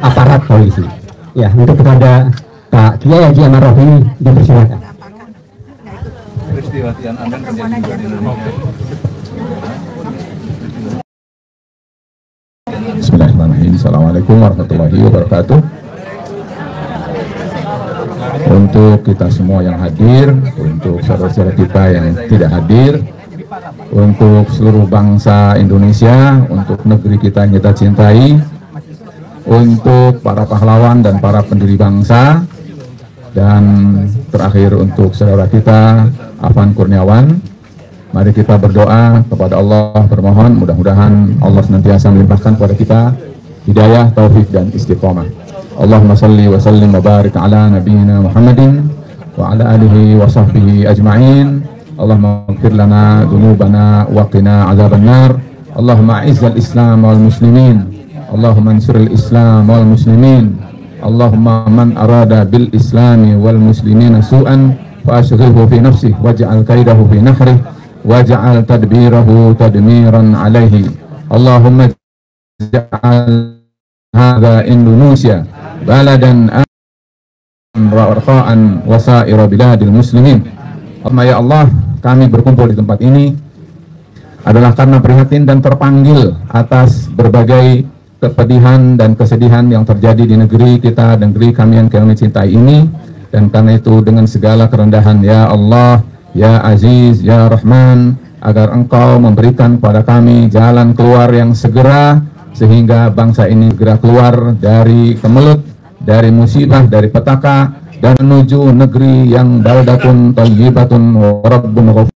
aparat polisi. Ya, untuk kepada Pak Kiai Haji Ahmad Rafi dipersilakan. Peristiwa Tiananmen terjadi di Indonesia. Bismillahirrahmanirrahim. Assalamualaikum warahmatullahi wabarakatuh. Untuk kita semua yang hadir, untuk saudara-saudara kita yang tidak hadir, untuk seluruh bangsa Indonesia, untuk negeri kita yang kita cintai, untuk para pahlawan dan para pendiri bangsa, dan terakhir untuk saudara kita Afan Kurniawan. Mari kita berdoa kepada Allah, bermohon mudah-mudahan Allah senantiasa melimpahkan kepada kita hidayah, taufik dan istiqomah. Allahumma salli wa sallim wa barik ala nabiyyina Muhammadin wa ala alihi wa sahbihi ajma'in. Allahumma ighfir lana dhunubana wa qina adzaban nar. Allahumma izzal Islam wal muslimin. Allahumma ansuril Islam wal muslimin. Allahumma man arada bil islami wal muslimina su'an fa ashghilhu fi nafsihi waj'al kaidahu fi nahrihi waj'al tadbirahu tadmiran alaihi. Allahumma ja'al hadha Indonesia baladan warqa'an wasaira biladil muslimin. Ya Allah, kami berkumpul di tempat ini adalah karena prihatin dan terpanggil atas berbagai kepedihan dan kesedihan yang terjadi di negeri kita, negeri kami yang kami cintai ini. Dan karena itu dengan segala kerendahan, ya Allah, ya Aziz, ya Rahman, agar Engkau memberikan pada kami jalan keluar yang segera, sehingga bangsa ini segera keluar dari kemelut, dari musibah, dari petaka, dan menuju negeri yang baldatun thayyibatun wa rabbun ghafur.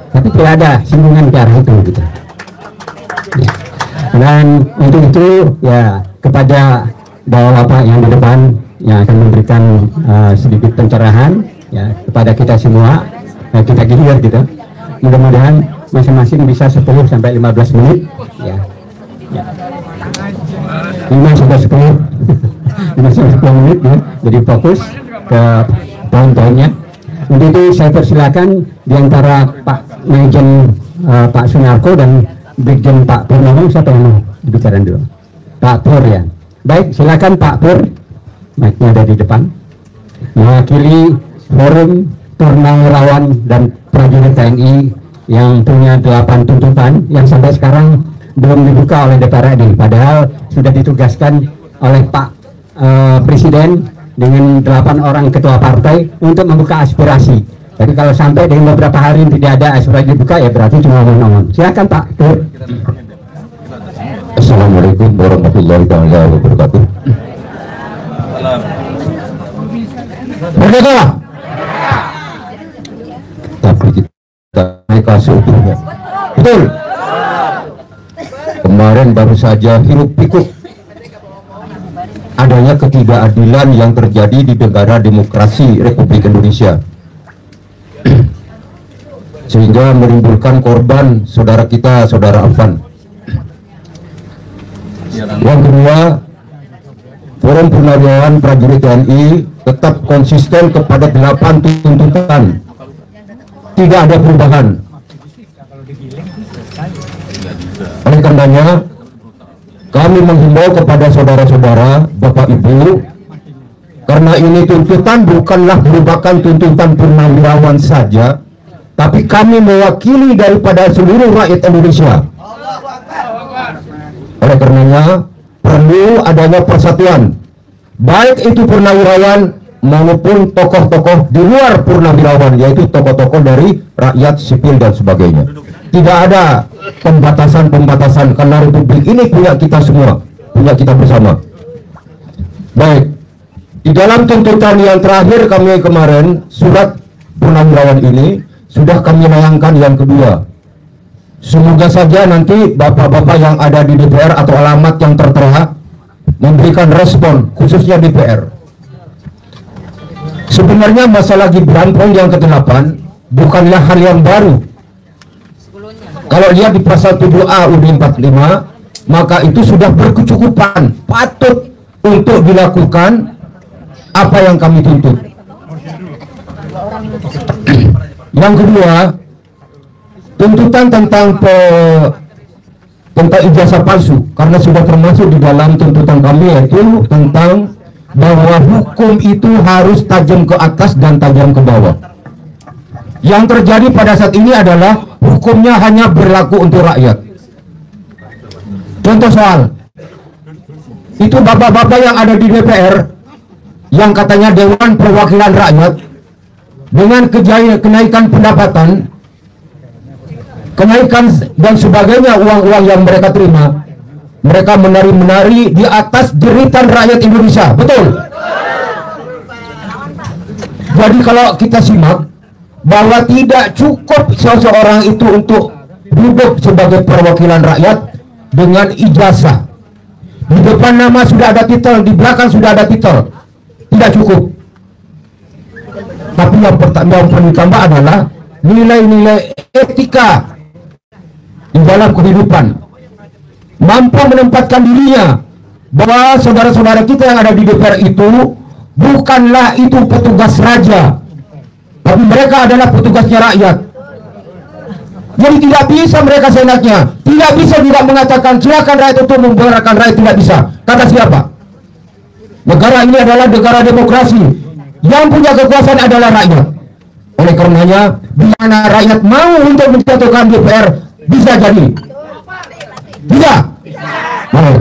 Tapi tidak ada sambungan ke arah itu gitu. Ya. Dan untuk itu ya kepada bapak-bapak yang di depan yang akan memberikan sedikit pencerahan ya kepada kita semua, kita gilir gitu. Mudah-mudahan masing-masing bisa 10 sampai 15 menit ya. Ya. 5 sampai 10 5 sampai 10 menit ya. Jadi fokus ke poin-poinnya. Untuk itu saya persilakan di antara Pak Majen Pak Sunarko dan Brigjen Pak Purnomo, siapa yang mau bicara dulu? Pak Pur ya. Baik, silakan Pak Pur. Mic-nya ada di depan. Mewakili Forum Purnawirawan dan Prajurit TNI yang punya 8 tuntutan yang sampai sekarang belum dibuka oleh DPR RI. Padahal sudah ditugaskan oleh Pak Presiden dengan 8 orang ketua partai untuk membuka aspirasi. Jadi kalau sampai dengan beberapa hari tidak ada aspirasi dibuka ya berarti cuma ngomong-ngomong. Silakan Pak Pur. warahmatullahi wabarakatuh. Merdeka! Tapi kita mereka seutuhnya. Betul. Kemarin baru saja hiruk pikuk adanya ketidakadilan yang terjadi di negara demokrasi Republik Indonesia, sehingga menimbulkan korban saudara kita, saudara Afan. Yang kedua, Forum Purnawirawan Prajurit TNI tetap konsisten kepada 8 tuntutan, tidak ada perubahan. Oleh karenanya, kami menghimbau kepada saudara-saudara, Bapak Ibu, karena ini tuntutan bukanlah merupakan tuntutan purnawirawan saja, tapi kami mewakili daripada seluruh rakyat Indonesia. Oleh karenanya, perlu adanya persatuan, baik itu purnawirawan maupun tokoh-tokoh di luar purnawirawan, yaitu tokoh-tokoh dari rakyat sipil dan sebagainya. Tidak ada pembatasan-pembatasan, karena Republik ini punya kita semua, punya kita bersama. Baik, di dalam tuntutan yang terakhir kami kemarin, surat purnawirawan ini sudah kami layangkan yang kedua. Semoga saja nanti bapak-bapak yang ada di DPR atau alamat yang tertera memberikan respon, khususnya DPR. Sebenarnya masalah Gibran poin yang ke-8 bukanlah hal yang baru. Kalau lihat di pasal 7A UUD 45, maka itu sudah berkecukupan, patut untuk dilakukan apa yang kami tuntut. Yang kedua, tuntutan tentang ijazah palsu, karena sudah termasuk di dalam tuntutan kami, yaitu tentang bahwa hukum itu harus tajam ke atas dan tajam ke bawah. Yang terjadi pada saat ini adalah hukumnya hanya berlaku untuk rakyat. Contoh soal itu, bapak-bapak yang ada di DPR yang katanya Dewan Perwakilan Rakyat, dengan kenaikan pendapatan, kenaikan dan sebagainya, uang-uang yang mereka terima, mereka menari-menari di atas jeritan rakyat Indonesia. Betul? Jadi kalau kita simak bahwa tidak cukup seseorang itu untuk duduk sebagai perwakilan rakyat dengan ijazah, di depan nama sudah ada titel, di belakang sudah ada titel, tidak cukup. Tapi yang perlu ditambah adalah nilai-nilai etika di dalam kehidupan, mampu menempatkan dirinya bahwa saudara-saudara kita yang ada di DPR itu bukanlah itu petugas raja, tapi mereka adalah petugasnya rakyat. Jadi tidak bisa mereka seenaknya, tidak bisa tidak mengatakan silakan rakyat untuk membanggakan rakyat, tidak bisa. Kata siapa? Negara ini adalah negara demokrasi, yang punya kekuasaan adalah rakyat. Oleh karenanya, bila rakyat mau untuk menjatuhkan DPR, bisa jadi. Bisa. Nah,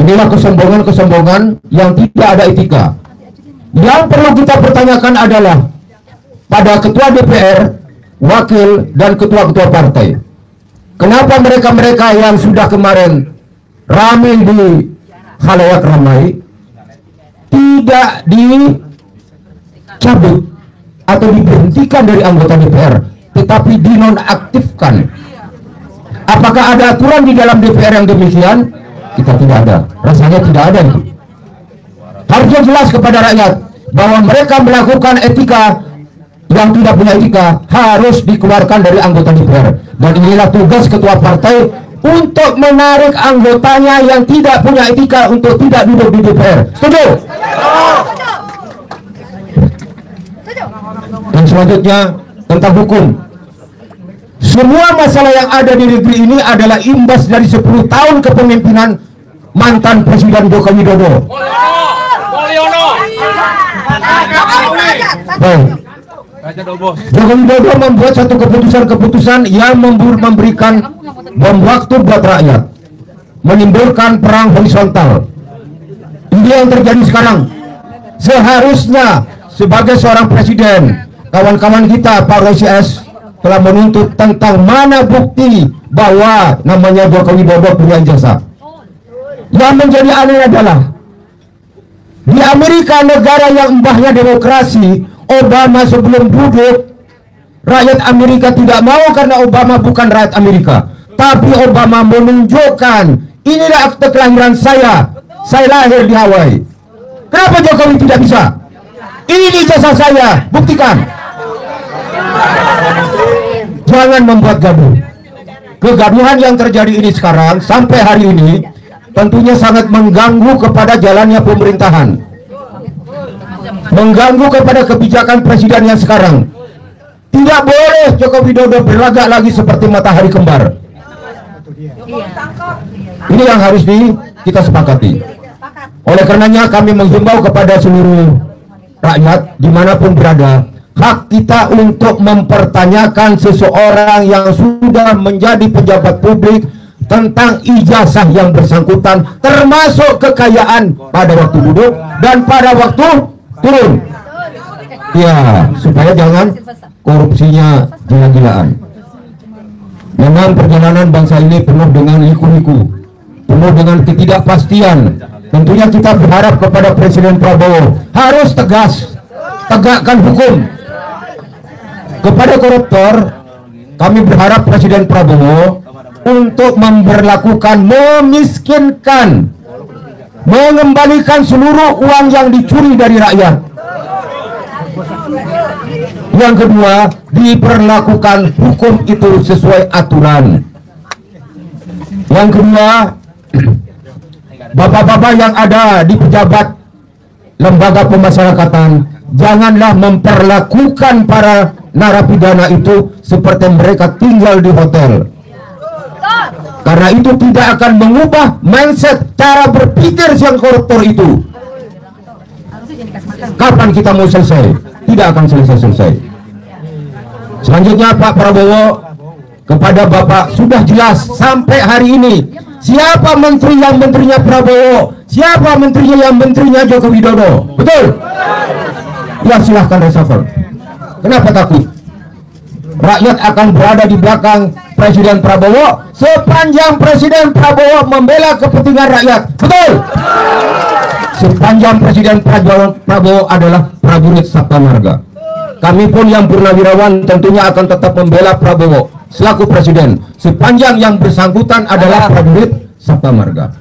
inilah kesombongan-kesombongan yang tidak ada etika. Yang perlu kita pertanyakan adalah pada ketua DPR, wakil, dan ketua-ketua partai. Kenapa mereka-mereka yang sudah kemarin ramai di khalayak ramai tidak dicabut atau diberhentikan dari anggota DPR, tetapi dinonaktifkan? Apakah ada aturan di dalam DPR yang demikian? Kita tidak ada, rasanya tidak ada itu. Harusnya jelas kepada rakyat bahwa mereka melakukan etika, yang tidak punya etika harus dikeluarkan dari anggota DPR. Dan inilah tugas ketua partai untuk menarik anggotanya yang tidak punya etika untuk tidak duduk di DPR. Setuju? Dan selanjutnya tentang hukum. Semua masalah yang ada di negeri ini adalah imbas dari 10 tahun kepemimpinan mantan Presiden Joko Widodo. Joko Widodo membuat satu keputusan-keputusan yang memberikan bom waktu buat rakyat, menimbulkan perang horizontal. Ini yang terjadi sekarang. Seharusnya sebagai seorang presiden, kawan-kawan kita Pak Roy CS telah menuntut tentang mana bukti bahwa namanya Joko Widodo punya ijazah. Yang menjadi aneh adalah di Amerika, negara yang mbahnya demokrasi, Obama sebelum duduk, rakyat Amerika tidak mau karena Obama bukan rakyat Amerika. Tapi Obama menunjukkan, inilah akte kelahiran saya lahir di Hawaii. Kenapa Jokowi tidak bisa? Ini jasa saya, buktikan. Jangan membuat gaduh. Kegaduhan yang terjadi ini sekarang sampai hari ini tentunya sangat mengganggu kepada jalannya pemerintahan, mengganggu kepada kebijakan presiden yang sekarang. Tidak boleh Joko Widodo berlagak lagi seperti matahari kembar. Ini yang harus kita sepakati. Oleh karenanya kami menghimbau kepada seluruh rakyat dimanapun berada, hak kita untuk mempertanyakan seseorang yang sudah menjadi pejabat publik tentang ijazah yang bersangkutan, termasuk kekayaan pada waktu duduk dan pada waktu turun. Ya, supaya jangan korupsinya gila-gilaan. Memang perjalanan bangsa ini penuh dengan liku-liku, penuh dengan ketidakpastian. Tentunya kita berharap kepada Presiden Prabowo harus tegas, tegakkan hukum. Kepada koruptor, kami berharap Presiden Prabowo untuk memberlakukan, memiskinkan, mengembalikan seluruh uang yang dicuri dari rakyat. Yang kedua, diperlakukan hukum itu sesuai aturan. Yang kedua, bapak-bapak yang ada di pejabat lembaga pemasyarakatan, janganlah memperlakukan para narapidana itu seperti mereka tinggal di hotel. Karena itu tidak akan mengubah mindset cara berpikir si koruptor itu. Kapan kita mau selesai? Tidak akan selesai-selesai. Selanjutnya Pak Prabowo, kepada Bapak sudah jelas sampai hari ini siapa menteri yang menterinya Prabowo, siapa menterinya yang menterinya Joko Widodo. Betul? Ya, silahkan reshuffle. Kenapa takut? Rakyat akan berada di belakang Presiden Prabowo sepanjang Presiden Prabowo membela kepentingan rakyat. Betul? Sepanjang Presiden Prabowo adalah prajurit Sabta Marga. Kami pun yang purnawirawan tentunya akan tetap membela Prabowo selaku presiden sepanjang yang bersangkutan adalah prajurit Sabta Marga.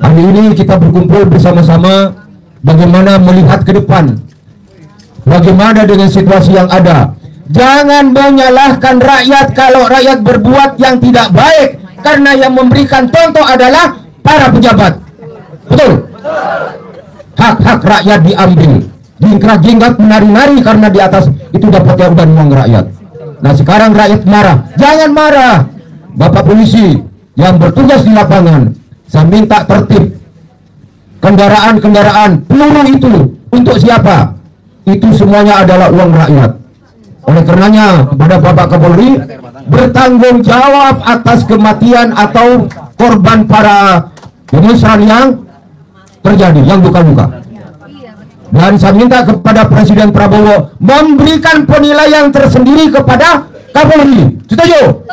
Hari ini kita berkumpul bersama-sama bagaimana melihat ke depan, bagaimana dengan situasi yang ada. Jangan menyalahkan rakyat kalau rakyat berbuat yang tidak baik, karena yang memberikan contoh adalah para pejabat. Betul? Hak-hak rakyat diambil, jingkrak-jingkrak, menari-nari karena di atas itu dapatnya udah uang rakyat. Nah sekarang rakyat marah. Jangan marah. Bapak polisi yang bertugas di lapangan, saya minta tertib. Kendaraan-kendaraan, peluru itu untuk siapa? Itu semuanya adalah uang rakyat. Oleh karenanya kepada Bapak Kapolri bertanggung jawab atas kematian atau korban para demonstran yang terjadi, yang luka-luka. Dan saya minta kepada Presiden Prabowo memberikan penilaian tersendiri kepada Kapolri. Setuju?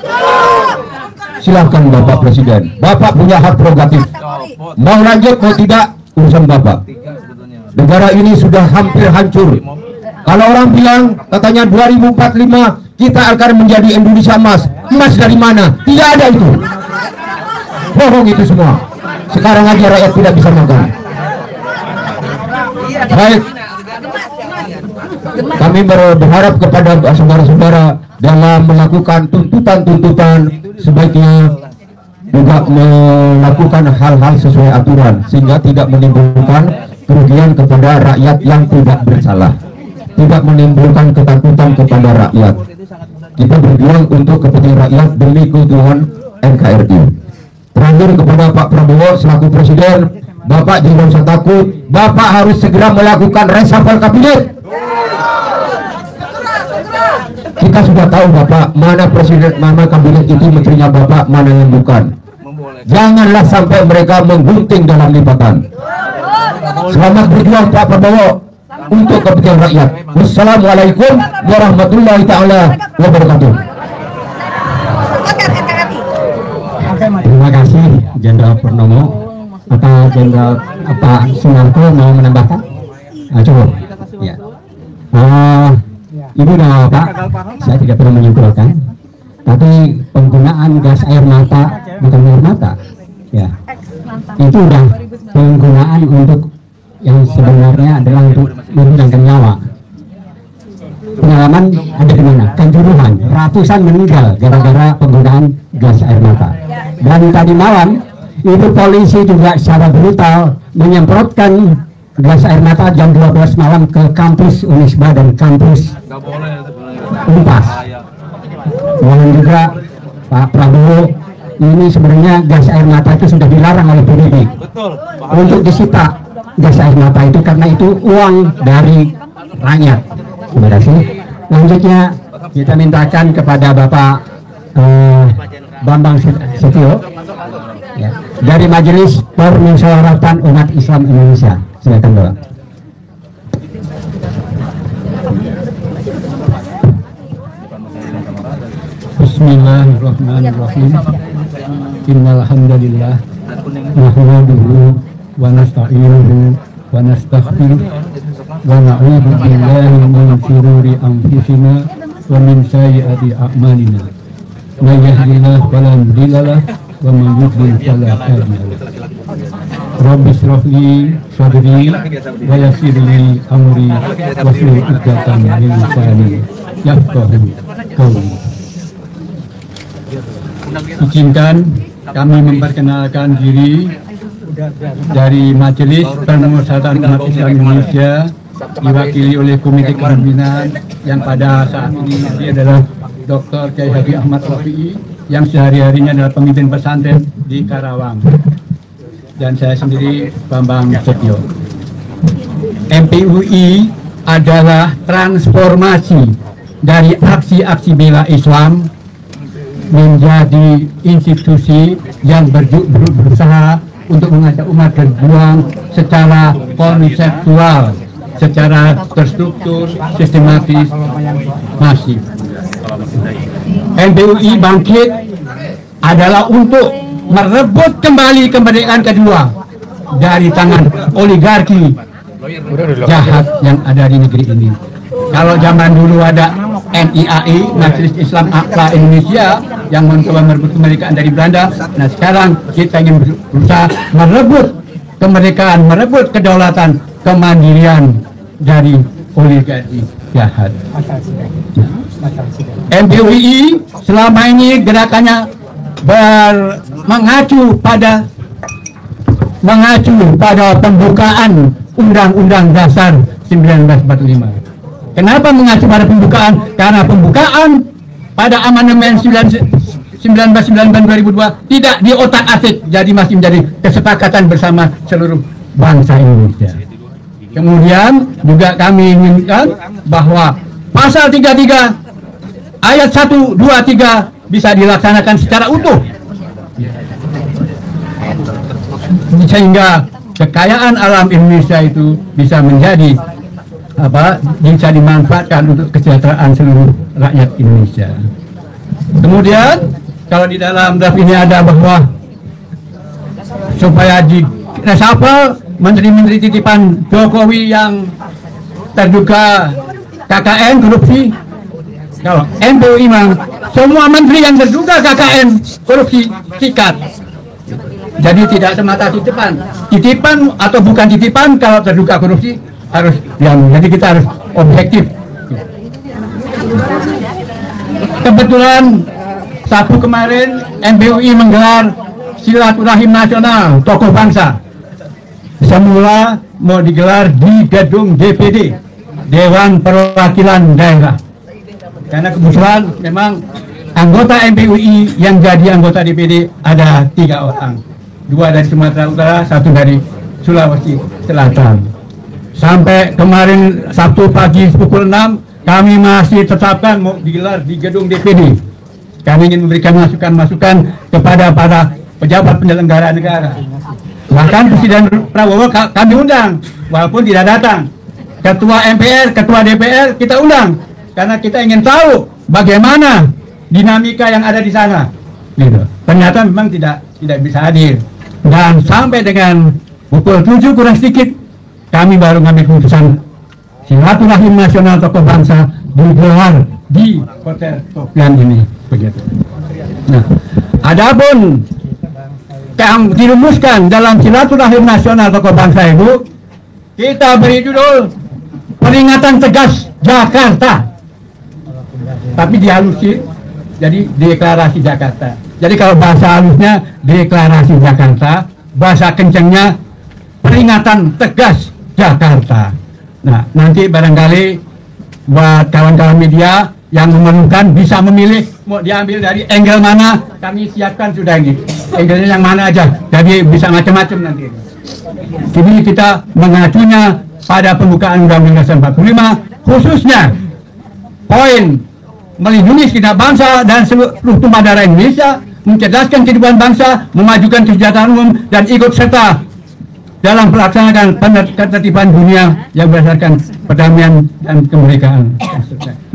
Silahkan Bapak Presiden, Bapak punya hak prerogatif. Mau lanjut mau tidak, urusan Bapak. Negara ini sudah hampir hancur. Kalau orang bilang katanya 2045 kita akan menjadi Indonesia emas. Emas dari mana? Tidak ada itu. Bohong itu semua. Sekarang aja rakyat tidak bisa makan. Baik, kami berharap kepada saudara-saudara dalam melakukan tuntutan-tuntutan sebaiknya juga melakukan hal-hal sesuai aturan sehingga tidak menimbulkan kerugian kepada rakyat yang tidak bersalah, tidak menimbulkan ketakutan kepada rakyat. Kita berjuang untuk kepentingan rakyat demi keutuhan NKRI. Terakhir kepada Pak Prabowo selaku Presiden, Bapak jangan usah takut, Bapak harus segera melakukan reshuffle kabinet. Kita sudah tahu Bapak mana presiden, mana kabinet itu menterinya Bapak, mana yang bukan. Janganlah sampai mereka menggunting dalam lipatan. Selamat berjuang Pak Prabowo untuk kepentingan rakyat. Wassalamualaikum warahmatullahi taala wabarakatuh. Terima kasih Jenderal Purnomo. apa Jenderal Sunarko mau menambahkan? Cukup. Ya. Ibu dan Bapak, saya tidak perlu menyimpulkan, tapi penggunaan gas air mata bukan air mata, ya, itu udah penggunaan untuk yang sebenarnya adalah untuk menghilangkan nyawa. Pengalaman ada di mana? Kanjuruhan, ratusan meninggal gara-gara penggunaan gas air mata. Dan tadi malam itu polisi juga secara brutal menyemprotkan gas air mata jam 12 malam ke kampus Unisba dan kampus Unpas. Dan juga Pak Prabowo, ini sebenarnya gas air mata itu sudah dilarang oleh PBB untuk disita gas air mata itu karena itu uang dari rakyat. Terima kasih. Lanjutnya kita mintakan kepada Bapak Bambang Setio, ya, dari Majelis Permusyawaratan Umat Islam Indonesia. Silakan Bapak. Bismillahirrahmanirrahim. Innal hamdalillah nahmaduhu wa nasta'inuhu wa nastaghfiruh wa na'udzu billahi min shururi anfusina wa min sayyiati a'malina. May yahdihillahu fala mudilla lahu wa man yudlil fala hadiya lahu. Rabbi shrah li sadri wa yassir li amri wahlul 'uqdatam min lisani yafqahu qawli. Izinkan kami memperkenalkan diri dari Majelis Permusyawaratan Umat Islam Indonesia, diwakili oleh Komite Kepemimpinan yang pada saat ini adalah Dr. Kiai Haji Ahmad Rafi'i yang sehari-harinya adalah pemimpin pesantren di Karawang, dan saya sendiri Bambang Setio. MPUI adalah transformasi dari aksi-aksi bela Islam menjadi institusi yang berusaha untuk mengajak umat berjuang secara konseptual, secara terstruktur, sistematis, masif. MPUI bangkit adalah untuk merebut kembali kemerdekaan kedua dari tangan oligarki jahat yang ada di negeri ini. Kalau zaman dulu ada MIAI, Majelis Islam Akla Indonesia, yang mencoba merebut kemerdekaan dari Belanda. Nah, sekarang kita ingin berusaha merebut kemerdekaan, merebut kedaulatan, kemandirian dari oligarki jahat. MPUI selama ini gerakannya mengacu pada pembukaan Undang-Undang Dasar 1945. Kenapa mengacu pada pembukaan? Karena pembukaan pada amandemen 1992 tidak diotak-atik, jadi masih menjadi kesepakatan bersama seluruh bangsa Indonesia. Kemudian juga kami inginkan bahwa pasal 33 ayat 1, 2, 3 bisa dilaksanakan secara utuh, sehingga kekayaan alam Indonesia itu bisa menjadi bisa dimanfaatkan untuk kesejahteraan seluruh rakyat Indonesia. Kemudian kalau di dalam draft ini ada bahwa supaya di reshuffle menteri-menteri titipan Jokowi yang terduga KKN korupsi, kalau MPUI semua menteri yang terduga KKN korupsi sikat. Jadi tidak semata titipan atau bukan titipan, kalau terduga korupsi harus jadi kita harus objektif. Kebetulan Sabtu kemarin MPUI menggelar silaturahim nasional tokoh bangsa. Semula mau digelar di gedung DPD, Dewan Perwakilan Daerah, karena kebetulan memang anggota MPUI yang jadi anggota DPD ada 3 orang, 2 dari Sumatera Utara, 1 dari Sulawesi Selatan. Sampai kemarin Sabtu pagi pukul 6 kami masih tetapkan mau digelar di gedung DPD. Kami ingin memberikan masukan-masukan kepada para pejabat penyelenggara negara. Bahkan Presiden Prabowo kami undang, walaupun tidak datang. Ketua MPR, Ketua DPR kita undang, karena kita ingin tahu bagaimana dinamika yang ada di sana. Gitu. Ternyata memang tidak bisa hadir. Dan sampai dengan pukul 7 kurang sedikit kami baru ngambil keputusan silaturahim nasional tokoh bangsa digelar di Hotel Sofian ini, begitu. Nah, adapun yang dirumuskan dalam silaturahim nasional tokoh bangsa itu, kita beri judul peringatan tegas Jakarta, tapi dihalusin jadi deklarasi Jakarta. Jadi kalau bahasa halusnya deklarasi Jakarta, bahasa kencangnya peringatan tegas Jakarta. Nah, nanti barangkali buat kawan-kawan media yang memerlukan bisa memilih mau diambil dari angle mana, kami siapkan sudah ini. Angle-nya yang mana aja, jadi bisa macam-macam nanti. Jadi kita mengacunya pada pembukaan Undang-Undang Dasar 45, khususnya poin melindungi segenap bangsa dan seluruh tumpah darah Indonesia, mencerdaskan kehidupan bangsa, memajukan kesejahteraan umum, dan ikut serta dalam pelaksanaan ketertiban dunia yang berdasarkan perdamaian dan kemerdekaan.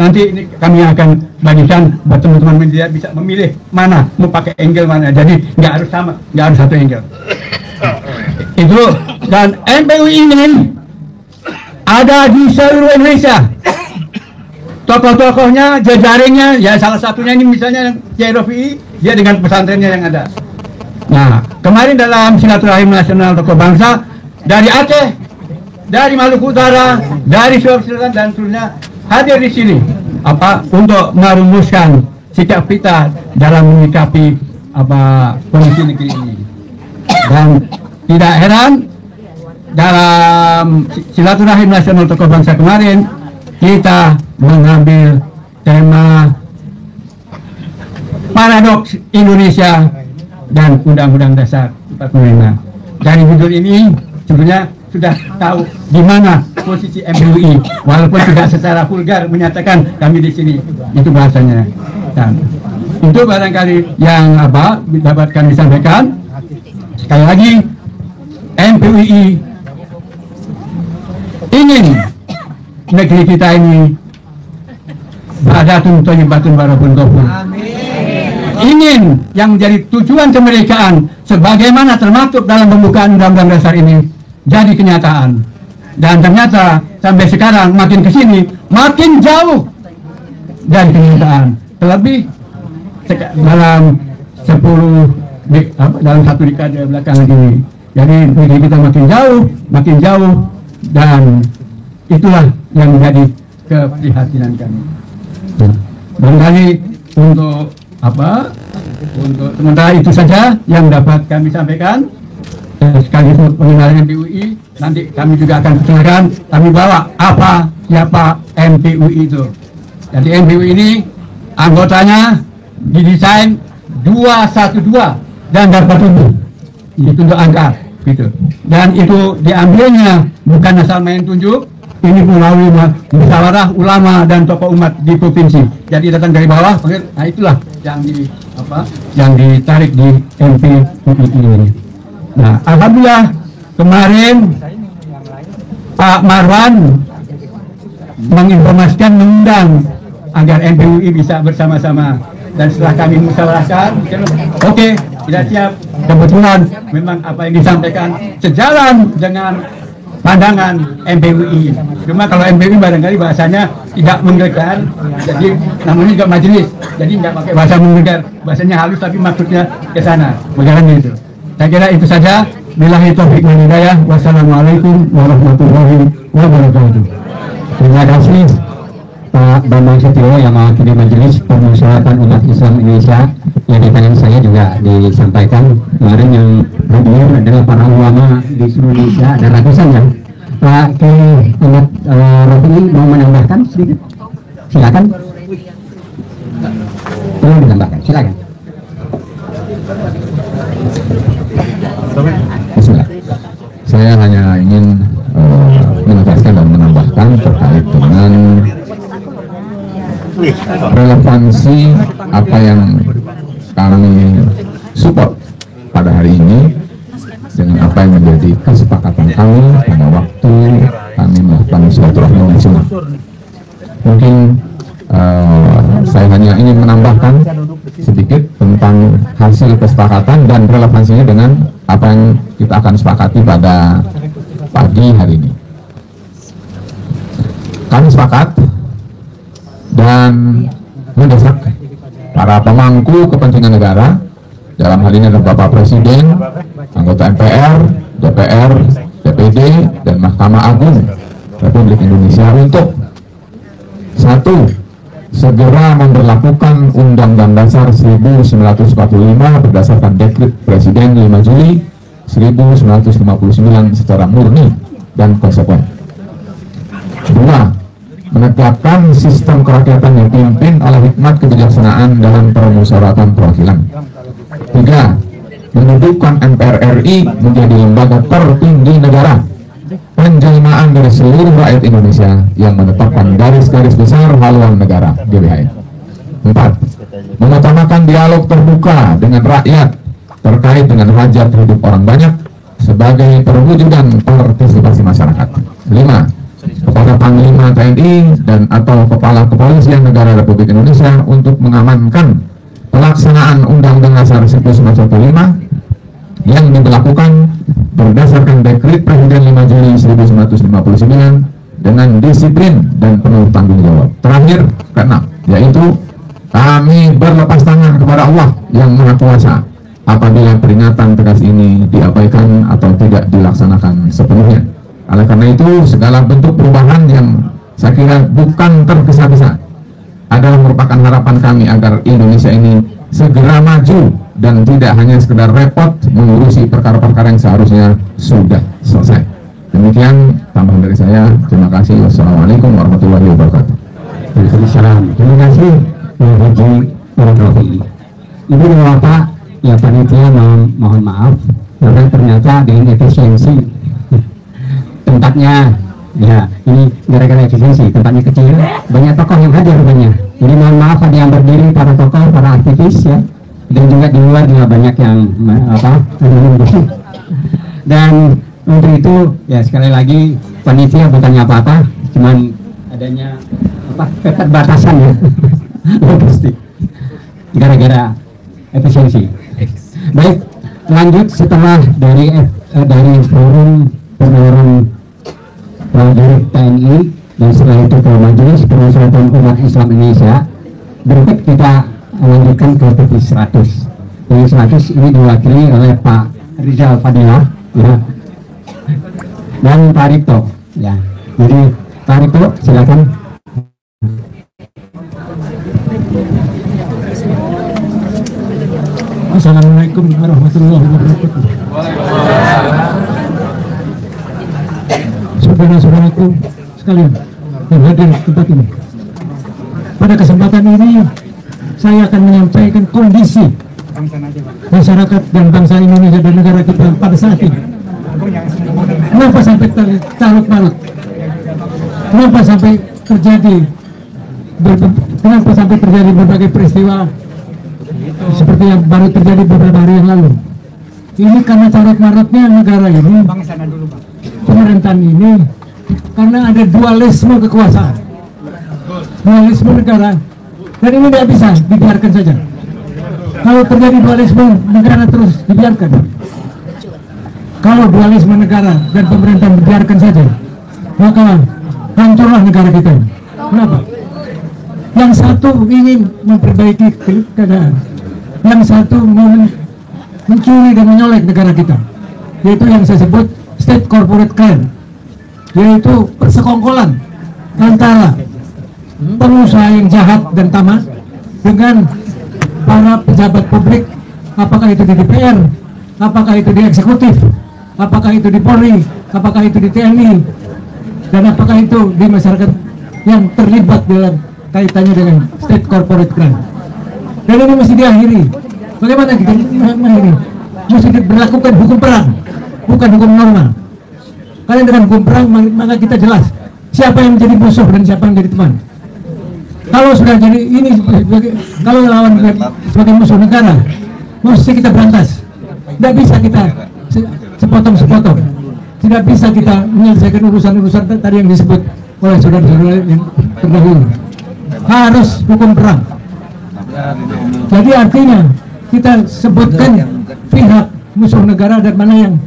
Nanti ini kami akan bagikan buat teman-teman media bisa memilih mana mau pakai angle mana. Jadi nggak harus sama, nggak harus satu angle. Itu, dan MPUI ini ada di seluruh Indonesia. Tokoh-tokohnya, jejaringnya, ya salah satunya ini misalnya Kiai Rofi'i, dia dengan pesantrennya yang ada. Nah, kemarin dalam silaturahim nasional tokoh bangsa dari Aceh, dari Maluku Utara, dari Sulawesi Selatan dan seterusnya hadir di sini untuk merumuskan sikap kita dalam menyikapi kondisi negeri ini. Dan tidak heran dalam silaturahim nasional tokoh bangsa kemarin kita mengambil tema paradoks Indonesia dan Undang-Undang Dasar 45. Dari judul ini sebenarnya sudah tahu di mana posisi MPUI, walaupun tidak secara vulgar menyatakan kami di sini, itu bahasanya. Dan itu barangkali yang dapat kami sampaikan. Sekali lagi, MPUI ingin negeri kita ini badatun thayyibatun warabun ghafur. Ingin yang menjadi tujuan kemerdekaan sebagaimana termaktub dalam pembukaan Undang-Undang Dasar ini jadi kenyataan. Dan ternyata sampai sekarang makin kesini makin jauh dari kenyataan. Terlebih dalam 10 dalam 1 dekade belakangan ini. Jadi negeri kita makin jauh dan itulah yang menjadi keprihatinan kami. Barangkali untuk sementara itu saja yang dapat kami sampaikan. Sekaligus pengenalan MPUI, nanti kami juga akan perkenalkan, kami bawa siapa MPUI itu. Jadi MPUI ini anggotanya didesain 212 dan dapat ditunjuk angka gitu. Dan itu diambilnya bukan asal main tunjuk, ini melalui musyawarah ulama dan tokoh umat di provinsi. Jadi datang dari bawah, nah itulah yang ditarik di MPUI ini. Nah, alhamdulillah kemarin Pak Marwan menginformasikan, mengundang agar MPUI bisa bersama-sama. Dan setelah kami musyawarahkan, oke, tidak siap. Kebetulan memang apa yang disampaikan sejalan dengan pandangan MPUI. Cuma kalau MPUI barangkali bahasanya tidak menggelegar, jadi namanya juga majelis, jadi nggak pakai bahasa menggelegar, bahasanya halus tapi maksudnya ke sana, bagaimana itu. Saya kira itu saja. Billahi taufiq wal hidayah. Wassalamualaikum warahmatullahi wabarakatuh. Terima kasih Pak Bambang Setio yang mewakili Majelis Permusyawaratan Umat Islam Indonesia. Yang di tangan saya juga disampaikan kemarin yang hadir adalah para ulama di seluruh Indonesia, ada ratusan ya. Pak Kiai Ahmad Rofi'i mau menambahkan sedikit? Silakan. Mau menambahkan? Silakan. Bismillah. Saya hanya ingin menegaskan dan menambahkan terkait dengan relevansi apa yang kami support pada hari ini dengan apa yang menjadi kesepakatan kami pada waktu kami melakukan silaturahmi nasional. Mungkin saya hanya ingin menambahkan sedikit tentang hasil kesepakatan dan relevansinya dengan apa yang kita akan sepakati pada pagi hari ini. Kami sepakat dan mendesak para pemangku kepentingan negara, dalam hal ini adalah Bapak Presiden, anggota MPR, DPR, DPD, dan Mahkamah Agung Republik Indonesia untuk satu, segera memberlakukan Undang-Undang Dasar 1945 berdasarkan Dekret Presiden 5 Juli 1959 secara murni dan konsekuen. Dua, menegakkan sistem kerakyatan yang dipimpin oleh hikmat kebijaksanaan dalam permusyawaratan perwakilan. Tiga, mendudukan MPR RI menjadi lembaga tertinggi negara, penjelmaan dari seluruh rakyat Indonesia yang menetapkan garis-garis besar haluan negara GBHN. Empat, mengutamakan dialog terbuka dengan rakyat terkait dengan hajat hidup orang banyak sebagai perwujudan partisipasi masyarakat. Lima, kepada Panglima TNI dan atau Kepala Kepolisian Negara Republik Indonesia untuk mengamankan pelaksanaan Undang-Undang Dasar 1945 yang diberlakukan berdasarkan Dekret Presiden 5 Juli 1959 dengan disiplin dan penuh tanggung jawab. Terakhir, keenam, yaitu kami berlepas tangan kepada Allah yang Maha Kuasa apabila peringatan tegas ini diabaikan atau tidak dilaksanakan sepenuhnya. Oleh karena itu, segala bentuk perubahan yang saya kira bukan tergesa-gesa adalah merupakan harapan kami agar Indonesia ini segera maju dan tidak hanya sekedar repot mengurusi perkara-perkara yang seharusnya sudah selesai. Demikian tambahan dari saya. Terima kasih. Wassalamualaikum warahmatullahi wabarakatuh. Waalaikumsalam. Terima kasih Pak Haji Rofi. Ibu dan Bapak, ya panitia mohon maaf karena ternyata dengan efisiensi tempatnya, ya ini gara-gara efisiensi tempatnya kecil, banyak tokoh yang hadir banyak. Jadi mohon maaf ada yang berdiri, para tokoh, para aktivis ya, dan juga di luar juga banyak yang dan untuk itu ya sekali lagi panitia bukannya apa-apa, cuman adanya keterbatasan ya logistik gara-gara efisiensi. Baik, lanjut setelah dari forum pendorong prajurit TNI dan setelah itu ke Majelis Permusyawaratan Umat Islam Indonesia, berikut kita lanjutkan ke TV 100. TV 100 ini diwakili oleh Pak Rizal Fadilah ya, dan Pak Ripto ya. Jadi Pak Ripto silakan. Assalamualaikum warahmatullahi wabarakatuh. Saudara-saudaraku sekalian yang hadir di tempat ini, pada kesempatan ini saya akan menyampaikan kondisi masyarakat dan bangsa Indonesia dan negara kita pada saat ini. Kenapa sampai carut-marut? Kenapa sampai terjadi berbagai peristiwa seperti yang baru terjadi beberapa hari yang lalu? Ini karena carut-marutnya negara ini, pemerintahan ini, karena ada dualisme kekuasaan, dualisme negara, dan ini tidak bisa dibiarkan saja. Kalau terjadi dualisme negara terus dibiarkan, kalau dualisme negara dan pemerintahan dibiarkan saja, maka hancurlah negara kita. Kenapa? Yang satu ingin memperbaiki keadaan, yang satu mencuri dan menyolek negara kita, yaitu yang saya sebut state corporate crime, yaitu persekongkolan antara pengusaha yang jahat dan tamak dengan para pejabat publik, apakah itu di DPR, apakah itu di eksekutif, apakah itu di Polri, apakah itu di TNI, dan apakah itu di masyarakat yang terlibat dalam kaitannya dengan state corporate crime. Dan ini mesti diakhiri. Bagaimana kita mengakhiri? Mesti diberlakukan hukum perang, bukan hukum normal. Karena dengan hukum perang maka kita jelas siapa yang menjadi musuh dan siapa yang menjadi teman. Kalau sudah jadi ini, kalau lawan sebagai musuh negara, mesti kita berantas. Tidak bisa kita sepotong-sepotong. Tidak bisa kita menyelesaikan urusan-urusan tadi yang disebut oleh saudara-saudara yang terdahulu. Harus hukum perang. Jadi artinya kita sebutkan pihak musuh negara dan mana yang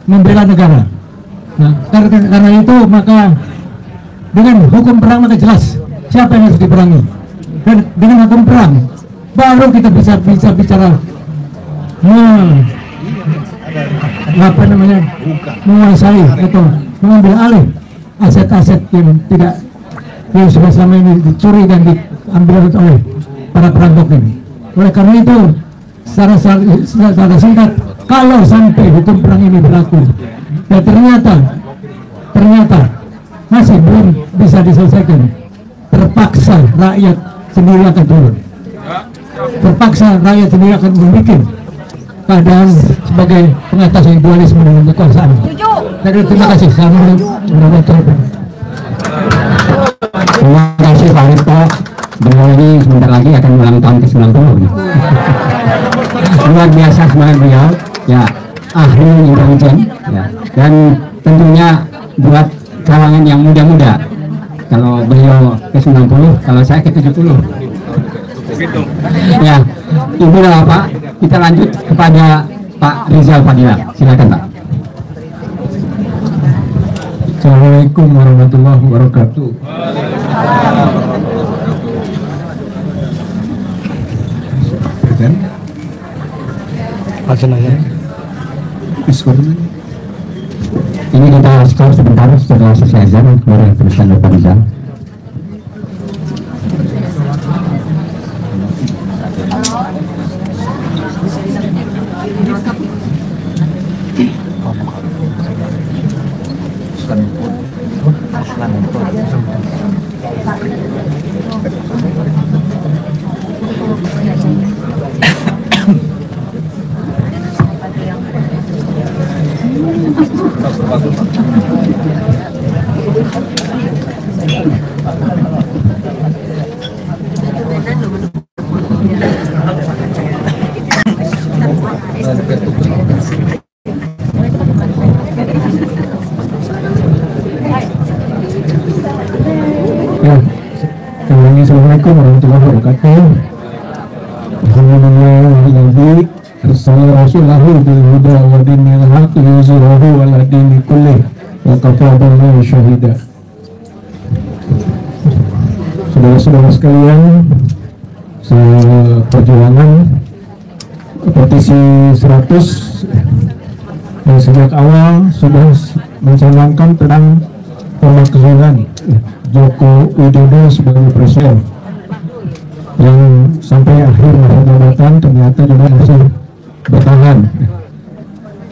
membela negara. Nah, karena itu maka dengan hukum perang maka jelas siapa yang harus diperangi, dan dengan hukum perang baru kita bisa bicara menguasai atau mengambil alih aset-aset yang tidak yang selama ini dicuri dan diambil oleh para perampok ini. Oleh karena itu secara singkat, kalau sampai hukum perang ini berlaku dan ternyata masih belum bisa diselesaikan, terpaksa rakyat sendiri akan turun. Terpaksa rakyat sendiri akan membuat keadaan sebagai pengatasi dualisme dengan kekuasaan. Terima kasih. Terima kasih Pak Rito. Beliau ini sebentar lagi akan ulang tahun ke-90. Luar biasa semangat beliau, ya, ahli intelijen, ya, dan tentunya buat kalangan yang muda-muda. Kalau beliau ke-90, kalau saya ke-70. Ya, Ibu dan Bapak, kita lanjut kepada Pak Rizal Fadila. Silakan Pak. Assalamualaikum warahmatullahi wabarakatuh. Ini kita skor sebentar setelah selesai azan, kemudian teruskan Bapak Rizal. Assalamualaikum warahmatullahi wabarakatuh. Alhamdulillah arsalahu rasulahu bil huda wa dinil haqq yuzhirahu ala dini kullih wa kafa billahi syahida. Saudara-saudara sekalian, seperjuangan petisi 100 yang sejak awal sudah mencanangkan tentang pemakzulan Joko Widodo sebagai presiden, yang sampai akhir masa jabatan ternyata juga masih bertahan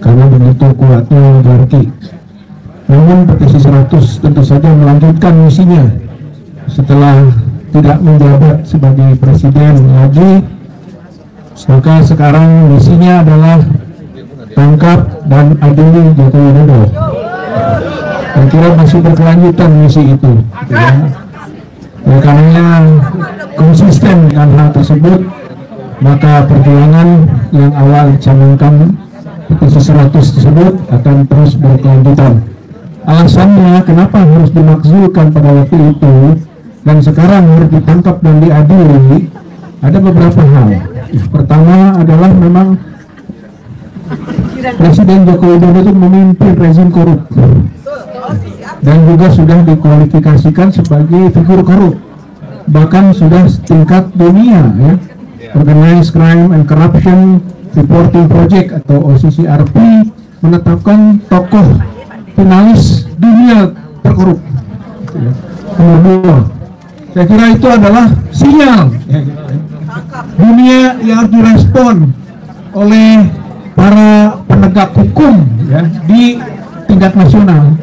karena begitu kuatnya oligarki. Namun petisi 100 tentu saja melanjutkan misinya setelah tidak menjabat sebagai presiden lagi, maka sekarang misinya adalah tangkap dan adili Joko Widodo. Saya kira masih berkelanjutan misi itu, ya. Karena konsisten dengan hal tersebut, maka perjuangan yang awal dicanangkan petisi 100 tersebut akan terus berkelanjutan. Alasannya kenapa harus dimaksudkan pada waktu itu dan sekarang harus ditangkap dan diadili, ada beberapa hal. Pertama adalah memang Presiden Joko Widodo itu memimpin rezim korup dan juga sudah dikualifikasikan sebagai figur korup, bahkan sudah tingkat dunia, ya. Organized Crime and Corruption Reporting Project atau OCCRP menetapkan tokoh finalis dunia terkorup. Nomor 2, saya kira itu adalah sinyal dunia yang harus direspon oleh para penegak hukum, ya, di tingkat nasional.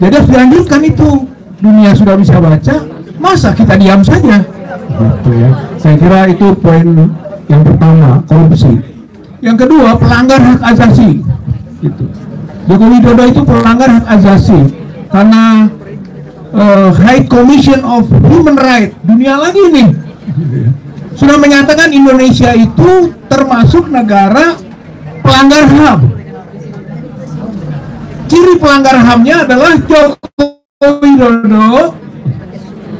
Jadi harus dilanjutkan itu. Dunia sudah bisa baca, masa kita diam saja? Gitu, ya. Saya kira itu poin yang pertama, korupsi. Yang kedua, pelanggar hak asasi. Gitu. Joko Widodo itu pelanggar hak asasi karena High Commission of Human Rights dunia lagi nih sudah menyatakan Indonesia itu termasuk negara pelanggar HAM. Ciri pelanggar HAM-nya adalah Joko Widodo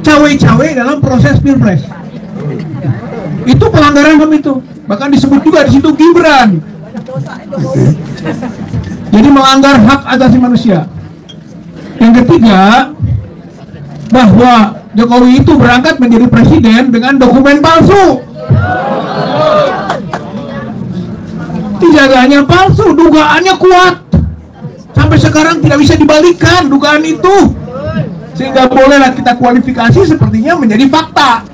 cawe-cawe dalam proses pilpres. Itu pelanggaran HAM itu. Bahkan disebut juga di situ Gibran Jadi melanggar hak asasi manusia. Yang ketiga, bahwa Jokowi itu berangkat menjadi presiden dengan dokumen palsu. Tidak hanya palsu, dugaannya kuat. Sampai sekarang tidak bisa dibalikan dugaan itu. Sehingga bolehlah kita kualifikasi sepertinya menjadi fakta.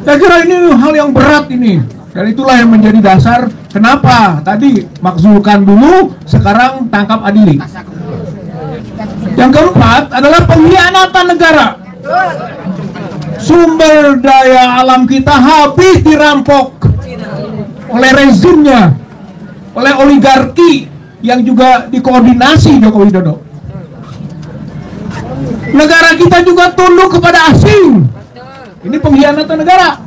Saya kira ini hal yang berat ini. Dan itulah yang menjadi dasar kenapa tadi makzulkan dulu, sekarang tangkap adili. Yang keempat adalah pengkhianatan negara. Sumber daya alam kita habis dirampok oleh rezimnya, oleh oligarki yang juga dikoordinasi Joko Widodo. Negara kita juga tunduk kepada asing. Ini pengkhianatan negara.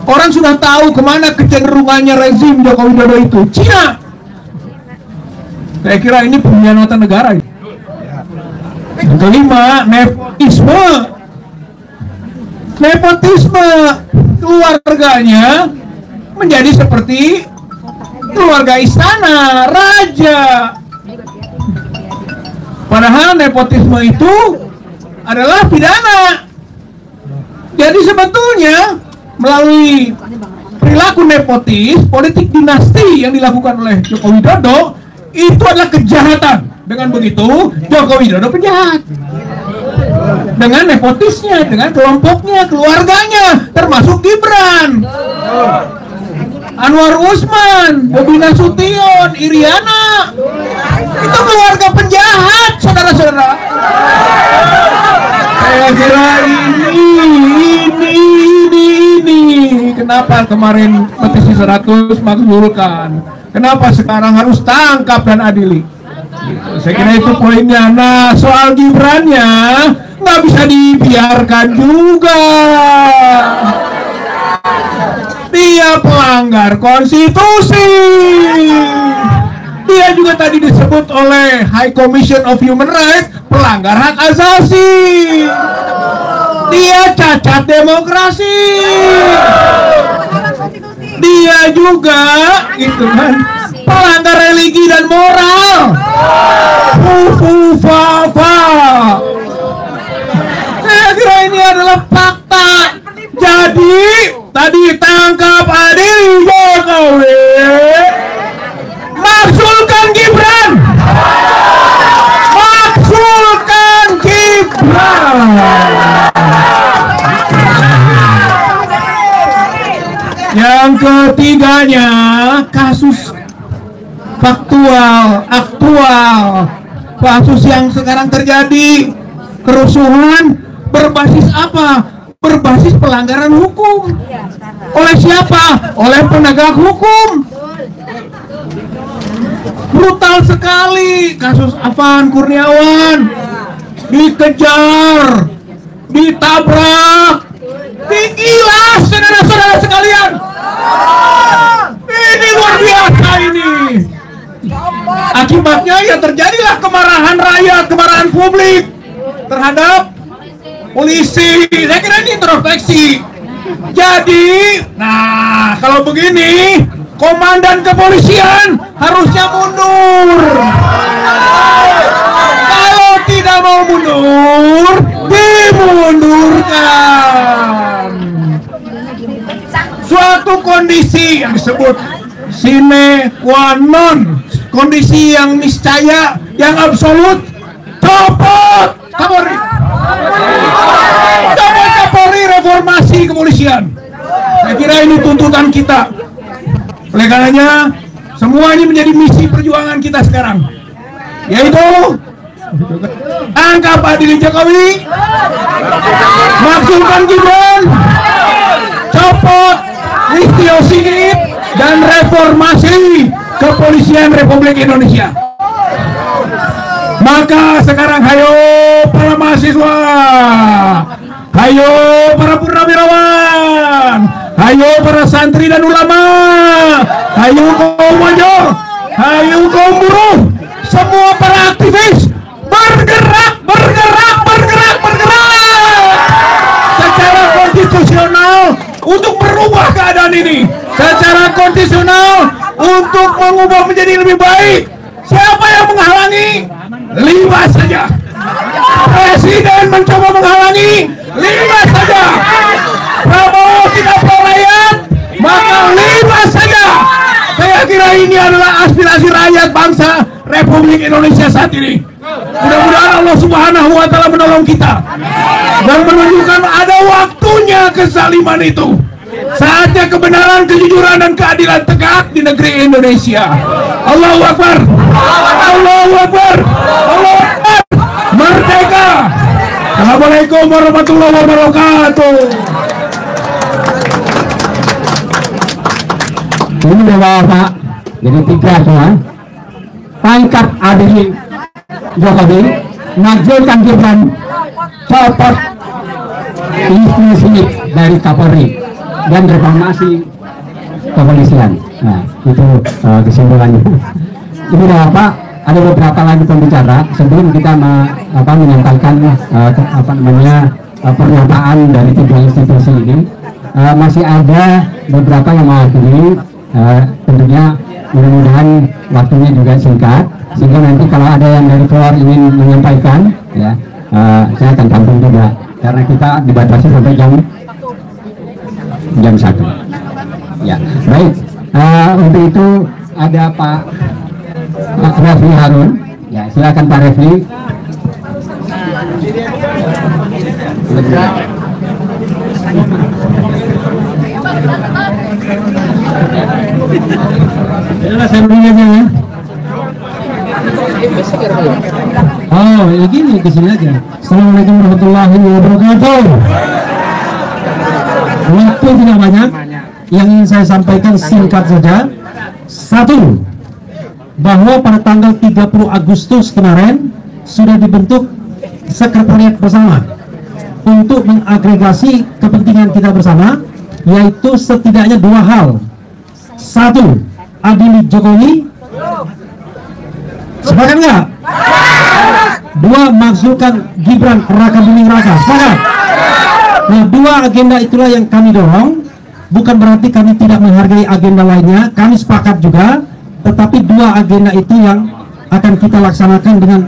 Orang sudah tahu kemana kecenderungannya rezim Joko Widodo itu, Cina. Saya kira ini pengkhianatan negara. Yang kelima, nepotisme. Nepotisme, keluarganya menjadi seperti keluarga istana, raja. Padahal nepotisme itu adalah pidana. Jadi sebetulnya melalui perilaku nepotis, politik dinasti yang dilakukan oleh Joko Widodo itu adalah kejahatan. Dengan begitu, Joko Widodo penjahat. Dengan nepotisnya, dengan kelompoknya, keluarganya, termasuk Gibran, Anwar Usman, Bobi Nasution, Iriana. Itu keluarga penjahat, saudara-saudara. Saya kira ini kenapa kemarin petisi 100 makzulkan, kenapa sekarang harus tangkap dan adili gitu. Saya kira itu poinnya. Nah, soal Gibrannya nggak bisa dibiarkan juga. Dia pelanggar konstitusi. Dia juga tadi disebut oleh High Commission of Human Rights pelanggar hak asasi. Dia cacat demokrasi. Dia juga gitu kan pelanggar religi dan moral. Saya kira ini adalah fakta. Jadi tadi tangkap adil Jokowi, makzulkan Gibran, makzulkan Gibran. Yang ketiganya, kasus faktual, aktual, kasus yang sekarang terjadi, kerusuhan berbasis apa? Berbasis pelanggaran hukum. Oleh siapa? Oleh penegak hukum. Brutal sekali kasus Afan Kurniawan, dikejar, ditabrak, digilas, saudara-saudara sekalian. Ini luar biasa ini. Akibatnya ya terjadilah kemarahan rakyat, kemarahan publik terhadap polisi. Saya kira ini introspeksi. Jadi, nah kalau begini, komandan kepolisian harusnya mundur. Kalau tidak mau mundur, dimundurkan. Suatu kondisi yang disebut sine qua non, kondisi yang niscaya, yang absolut, copot Kapolri. Copot Kapolri, reformasi kepolisian. Saya kira ini tuntutan kita. Oleh karenanya, semua ini menjadi misi perjuangan kita sekarang, yaitu tangkap adili Jokowi, makzulkan Gibran, copot Listio Sigit, dan reformasi kepolisian Republik Indonesia. Maka sekarang hayo para mahasiswa, hayo para purnawirawan, hayo para santri dan ulama, hayo kaum major, hayo kaum buruh, semua para aktivis bergerak, bergerak, bergerak, bergerak secara konstitusional untuk merubah keadaan ini secara konstitusional untuk mengubah menjadi lebih baik. Siapa yang menghalangi? 5 saja. Presiden mencoba menghalangi, 5 saja. Prabowo tidak pro rakyat, maka 5 saja. Saya kira ini adalah aspirasi rakyat bangsa Republik Indonesia saat ini. Mudah-mudahan Allah Subhanahu wa Ta'ala menolong kita dan menunjukkan ada waktunya kezaliman itu. Saatnya kebenaran, kejujuran, dan keadilan tegak di negeri Indonesia. Allahu Akbar, Allahu Akbar, Allahu Akbar. Merdeka. Assalamualaikum warahmatullahi wabarakatuh. Ini Bapak, jadi 3 semua. Tangkap adili Jokowi, maju Gibran, copot institusi dari Kapolri dan reformasi kepolisian. Nah, itu kesimpulannya. Ini Bapak, ada beberapa lagi pembicara sebelum kita menyampaikan pernyataan dari 3 institusi ini. Masih ada beberapa yang mewakili, tentunya mudah-mudahan waktunya juga singkat, sehingga nanti kalau ada yang dari keluar ingin menyampaikan, ya saya akan tampung juga, karena kita dibatasi sampai jam 1. Ya, baik. Untuk itu ada Pak Refli Harun. Ya, silakan Pak Refli. Saya beri aja ya. Oh, ya gini kesini aja. Assalamualaikum warahmatullahi wabarakatuh. Waktu tidak banyak. Yang ingin saya sampaikan singkat saja. 1. Bahwa pada tanggal 30 Agustus kemarin sudah dibentuk sekretariat bersama untuk mengagregasi kepentingan kita bersama, yaitu setidaknya 2 hal. 1. Adili Jokowi. Sepakat nggak? 2. Makzulkan Gibran Raka Buming Raka. Sepakat? Nah, 2 agenda itulah yang kami dorong. Bukan berarti kami tidak menghargai agenda lainnya. Kami sepakat juga. Tetapi 2 agenda itu yang akan kita laksanakan dengan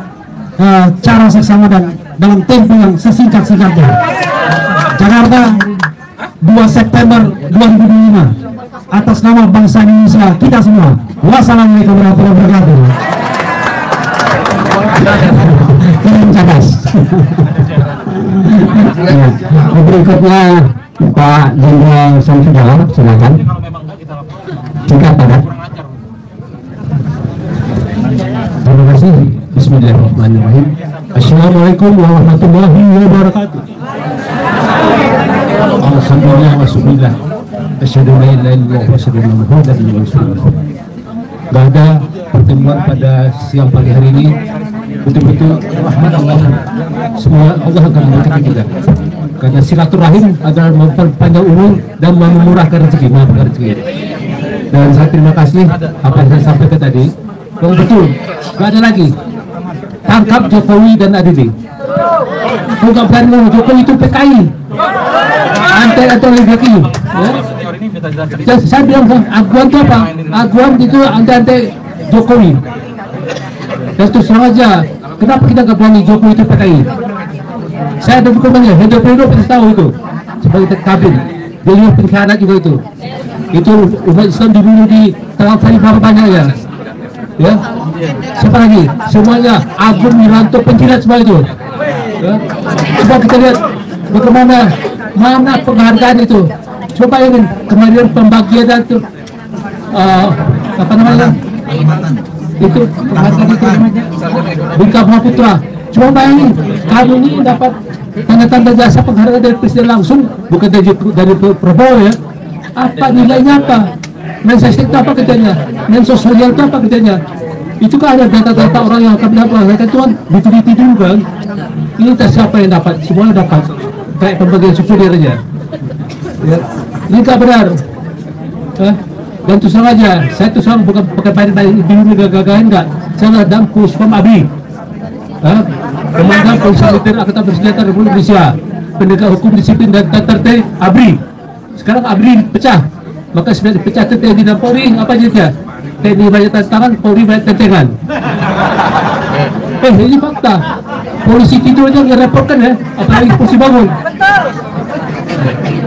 cara seksama dan dalam tempo yang sesingkat-singkatnya. Jakarta 2 September 2025 atas nama bangsa Indonesia kita semua. Wassalamualaikum warahmatullahi wabarakatuh. Cadas. Berikutnya Pak Jenderal Samsudin, silakan. Singkat padat. Terima kasih. Bismillahirrahmanirrahim. Assalamualaikum warahmatullahi wabarakatuh. Alhamdulillah wa syukurillah. Asyhadu an la ilaha illallah wa asyhadu anna Muhammadan rasulullah. Pada pertemuan pada siang pagi hari ini betul-betul rahmat Allah. Semua Allah akan memberkati kita. Karena silaturahim adalah memperpanjang umur dan memurahkan rezeki, Dan saya terima kasih apa yang saya sampaikan tadi. Kalau betul, nggak ada lagi. Tangkap Jokowi dan Adili. Bukan berani Jokowi itu PKI. Antek atau lagi. Ya? Saya bilang aguan itu apa? Aguan itu antek Jokowi. Dan terus terang aja, kenapa kita nggak berani Jokowi itu PKI? Saya ada dokumennya, hidup pasti tahu itu sebagai kabin. Dia juga pengkhianat juga itu. Itu umat Islam dibunuh di tengah hari berapa banyak ya? Ya, siapa lagi? Semuanya Agung Wiranto penjilat semua itu. Ya. Coba kita lihat bagaimana mana penghargaan itu. Coba ini kemarin pembagian itu apa namanya? Itu penghargaan itu Bung Karno Putra. Coba bayangin, kami ini dapat tanda-tanda jasa penghargaan dari presiden langsung, bukan dari Prabowo ya. Apa nilainya apa? Mensesnek itu apa kerjanya? Mensosial itu apa kerjanya? Itu kan ada data-data orang yang akan melakukan Tuhan diteliti dulu kan. Ini siapa yang dapat? Semuanya dapat. Kayak pembagian subsidi aja. Ya. Ini tak benar. Dan terus terang aja, saya terus terang bukan pakai bingung gagahan enggak. Saya dalam Puspom Abri. Komandan Polisi Militer Angkatan Bersenjata Republik Indonesia, Penegak Hukum Disiplin dan Tata Tertib Abri. Sekarang ABRI pecah, maka sebenarnya pecah TNI dan Polri, apa aja dia? TNI banyak tantangan, Polri banyak tentengan. Ini fakta. Polisi tidur aja nggak reportkan ya, apalagi polisi bangun.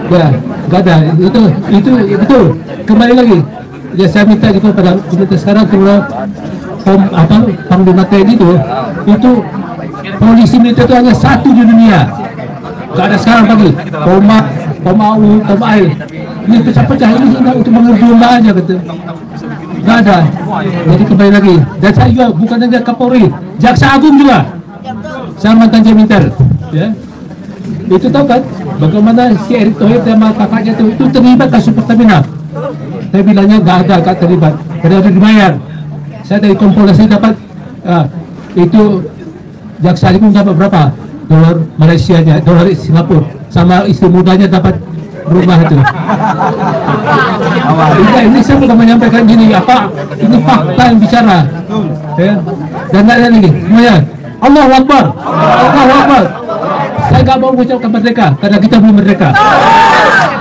Ya, nggak ada. Itu betul. Kembali lagi. Ya saya minta gitu pada kita sekarang kalau Panglima TNI itu polisi militer itu hanya satu di dunia. Nggak ada sekarang lagi. Pom-AU. Ini pecah-pecah ini untuk mengerjumlah aja gitu. Nggak ada. Jadi kembali lagi. Dan saya juga bukan hanya Kapolri, Jaksa Agung juga. Saya mantan Jemiter. Ya. Itu tahu kan? Bagaimana si Erick Thohir sama kakaknya itu terlibat kasus Pertamina. Saya bilangnya nggak terlibat. Karena harus dibayar. Saya dari Kompolnas dapat itu Jaksa Agung dapat berapa? Dolar Malaysia-nya, dolar Singapura. Sama istri mudanya dapat rumah itu. Ini saya bukan menyampaikan gini apa? Ini fakta yang bicara. Ya. Dan nggak ada lagi. Semuanya. Allahu Akbar. Allahu Akbar. Saya nggak mau mengucapkan merdeka karena kita belum merdeka.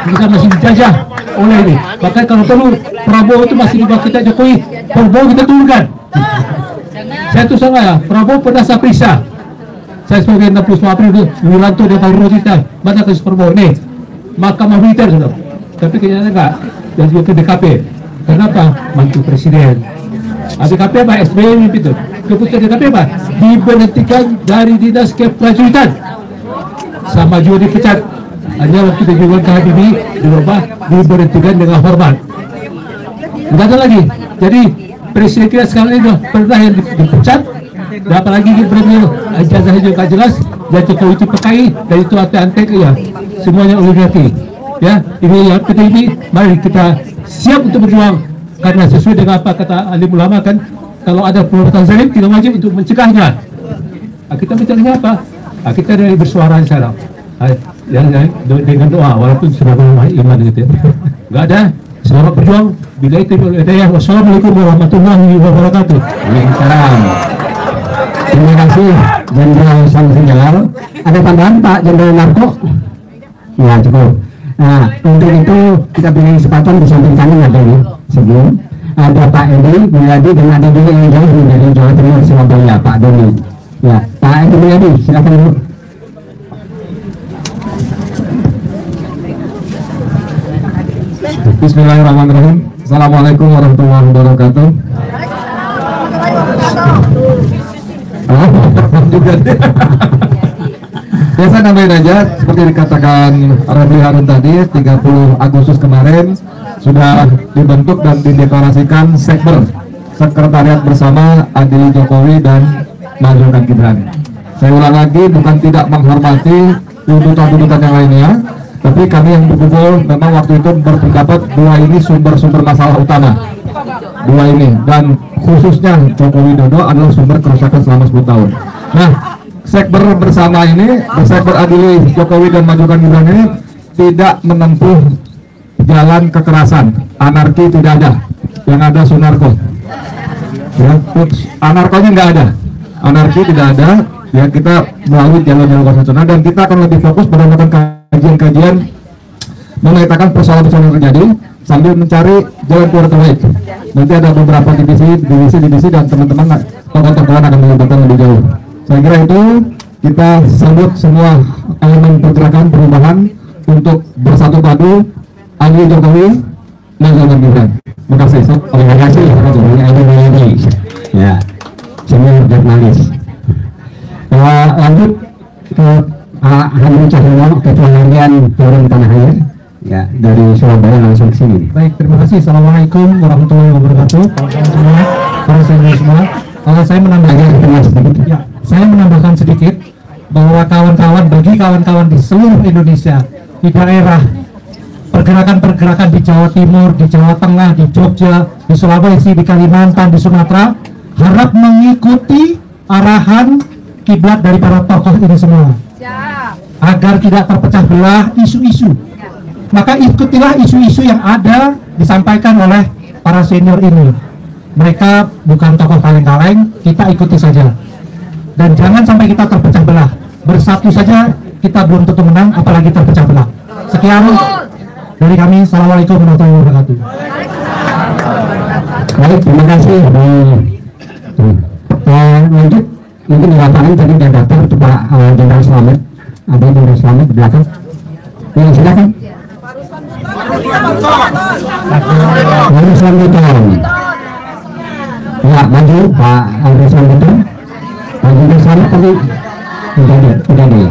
Kita masih dijajah oleh ini. Bahkan kalau perlu Prabowo itu masih di bawah kita Jokowi, Prabowo kita turunkan. Saya tuh sama ya, Prabowo pernah saya periksa. Saya sebagai 60 April itu Wiranto dan Pak Rosita, mana kasus Prabowo nih? Mahkamah Militer sudah. Tapi kenyataannya enggak. Dan juga ke DKP. Kenapa? Mantu Presiden. DKP apa? SBY itu. Keputusan DKP apa? Diberhentikan dari dinas keprajuritan. Sama juga dipecat. Hanya waktu dijual ke Habibie dirubah diberhentikan dengan hormat. Tidak ada lagi. Jadi presiden kita sekarang ini pernah yang dipecat. Dan apalagi berani ijazahnya juga jelas. Dan Jokowi itu PKI dan itu antek ya. Semuanya oligarki. Ya, ini yang penting ini. Mari kita siap untuk berjuang karena sesuai dengan apa kata alim ulama kan, kalau ada perbuatan zalim tidak wajib untuk mencegahnya. Kita bicaranya apa? Kita dari bersuara sekarang. Dengan doa walaupun sudah iman gitu ya. Nggak ada. Selamat berjuang. Bila itu hidayah. Wassalamualaikum warahmatullahi wabarakatuh. Waalaikumsalam. Terima kasih Jenderal Samsial. Ada tambahan Pak Jenderal Narko? Ya cukup. Nah untuk itu kita beri kesempatan di samping kanan ada ini sebelum ada Pak Edi Mulyadi dan ada juga yang jauh dari Jawa Timur Surabaya Pak Doni. Ya Pak Edi Mulyadi silakan dulu. Bismillahirrahmanirrahim. Assalamualaikum warahmatullahi wabarakatuh. Biasa nambahin aja seperti dikatakan Refli Harun tadi, 30 Agustus kemarin sudah dibentuk dan dideklarasikan Sekber, Sekretariat Bersama Adili Jokowi dan Majukan Gibran. Saya ulang lagi, bukan tidak menghormati tuntutan-tuntutan yang lainnya, tapi kami yang berkumpul memang waktu itu berpendapat dua ini sumber-sumber masalah utama. Dua ini, dan khususnya Joko Widodo adalah sumber kerusakan selama 10 tahun. Nah, Sekber bersama ini, Sekber Adili Jokowi dan Majukan Gibran ini tidak menempuh jalan kekerasan, anarki tidak ada, yang ada sunarko. Ya, anarkonya nggak ada, anarki tidak ada. Ya, kita melalui jalur-jalur konstitusional dan kita akan lebih fokus pada melakukan kajian-kajian memetakan persoalan-persoalan yang terjadi sambil mencari jalan keluar terbaik. Nanti ada beberapa divisi dan teman-teman tokoh-tokoh akan melibatkan lebih jauh. Saya kira itu kita sambut semua elemen pergerakan perubahan untuk bersatu padu Adili Jokowi Majukan Gibran. Terima kasih. Terima kasih ya semua jurnalis. Lanjut ke Pak Hamid Cahyono, Ketua Harian Forum Tanah Air ya dari Surabaya langsung sini. Baik, terima kasih. Assalamualaikum warahmatullahi wabarakatuh. Semua para senior semua. Kalau saya menambahkan sedikit bahwa bagi kawan-kawan di seluruh Indonesia, di daerah pergerakan-pergerakan di Jawa Timur, di Jawa Tengah, di Jogja, di Sulawesi, di Kalimantan, di Sumatera, harap mengikuti arahan kiblat dari para tokoh ini semua agar tidak terpecah belah isu-isu. Maka ikutilah isu-isu yang ada disampaikan oleh para senior ini. Mereka bukan tokoh kaleng-kaleng, kita ikuti saja. Dan jangan sampai kita terpecah belah. Bersatu saja kita belum tentu menang, apalagi terpecah belah. Sekian, Dari kami, assalamualaikum warahmatullahi wabarakatuh. Baik, terima kasih. Lanjut, mungkin di lapangan tadi sudah datang Pak Jenderal Slamet. Ada Jenderal Slamet di belakang. Ya, silakan. Ruslan Buton. Ya, maju Pak Ruslan Buton. Pak Jenderal Slamet tadi sudah di.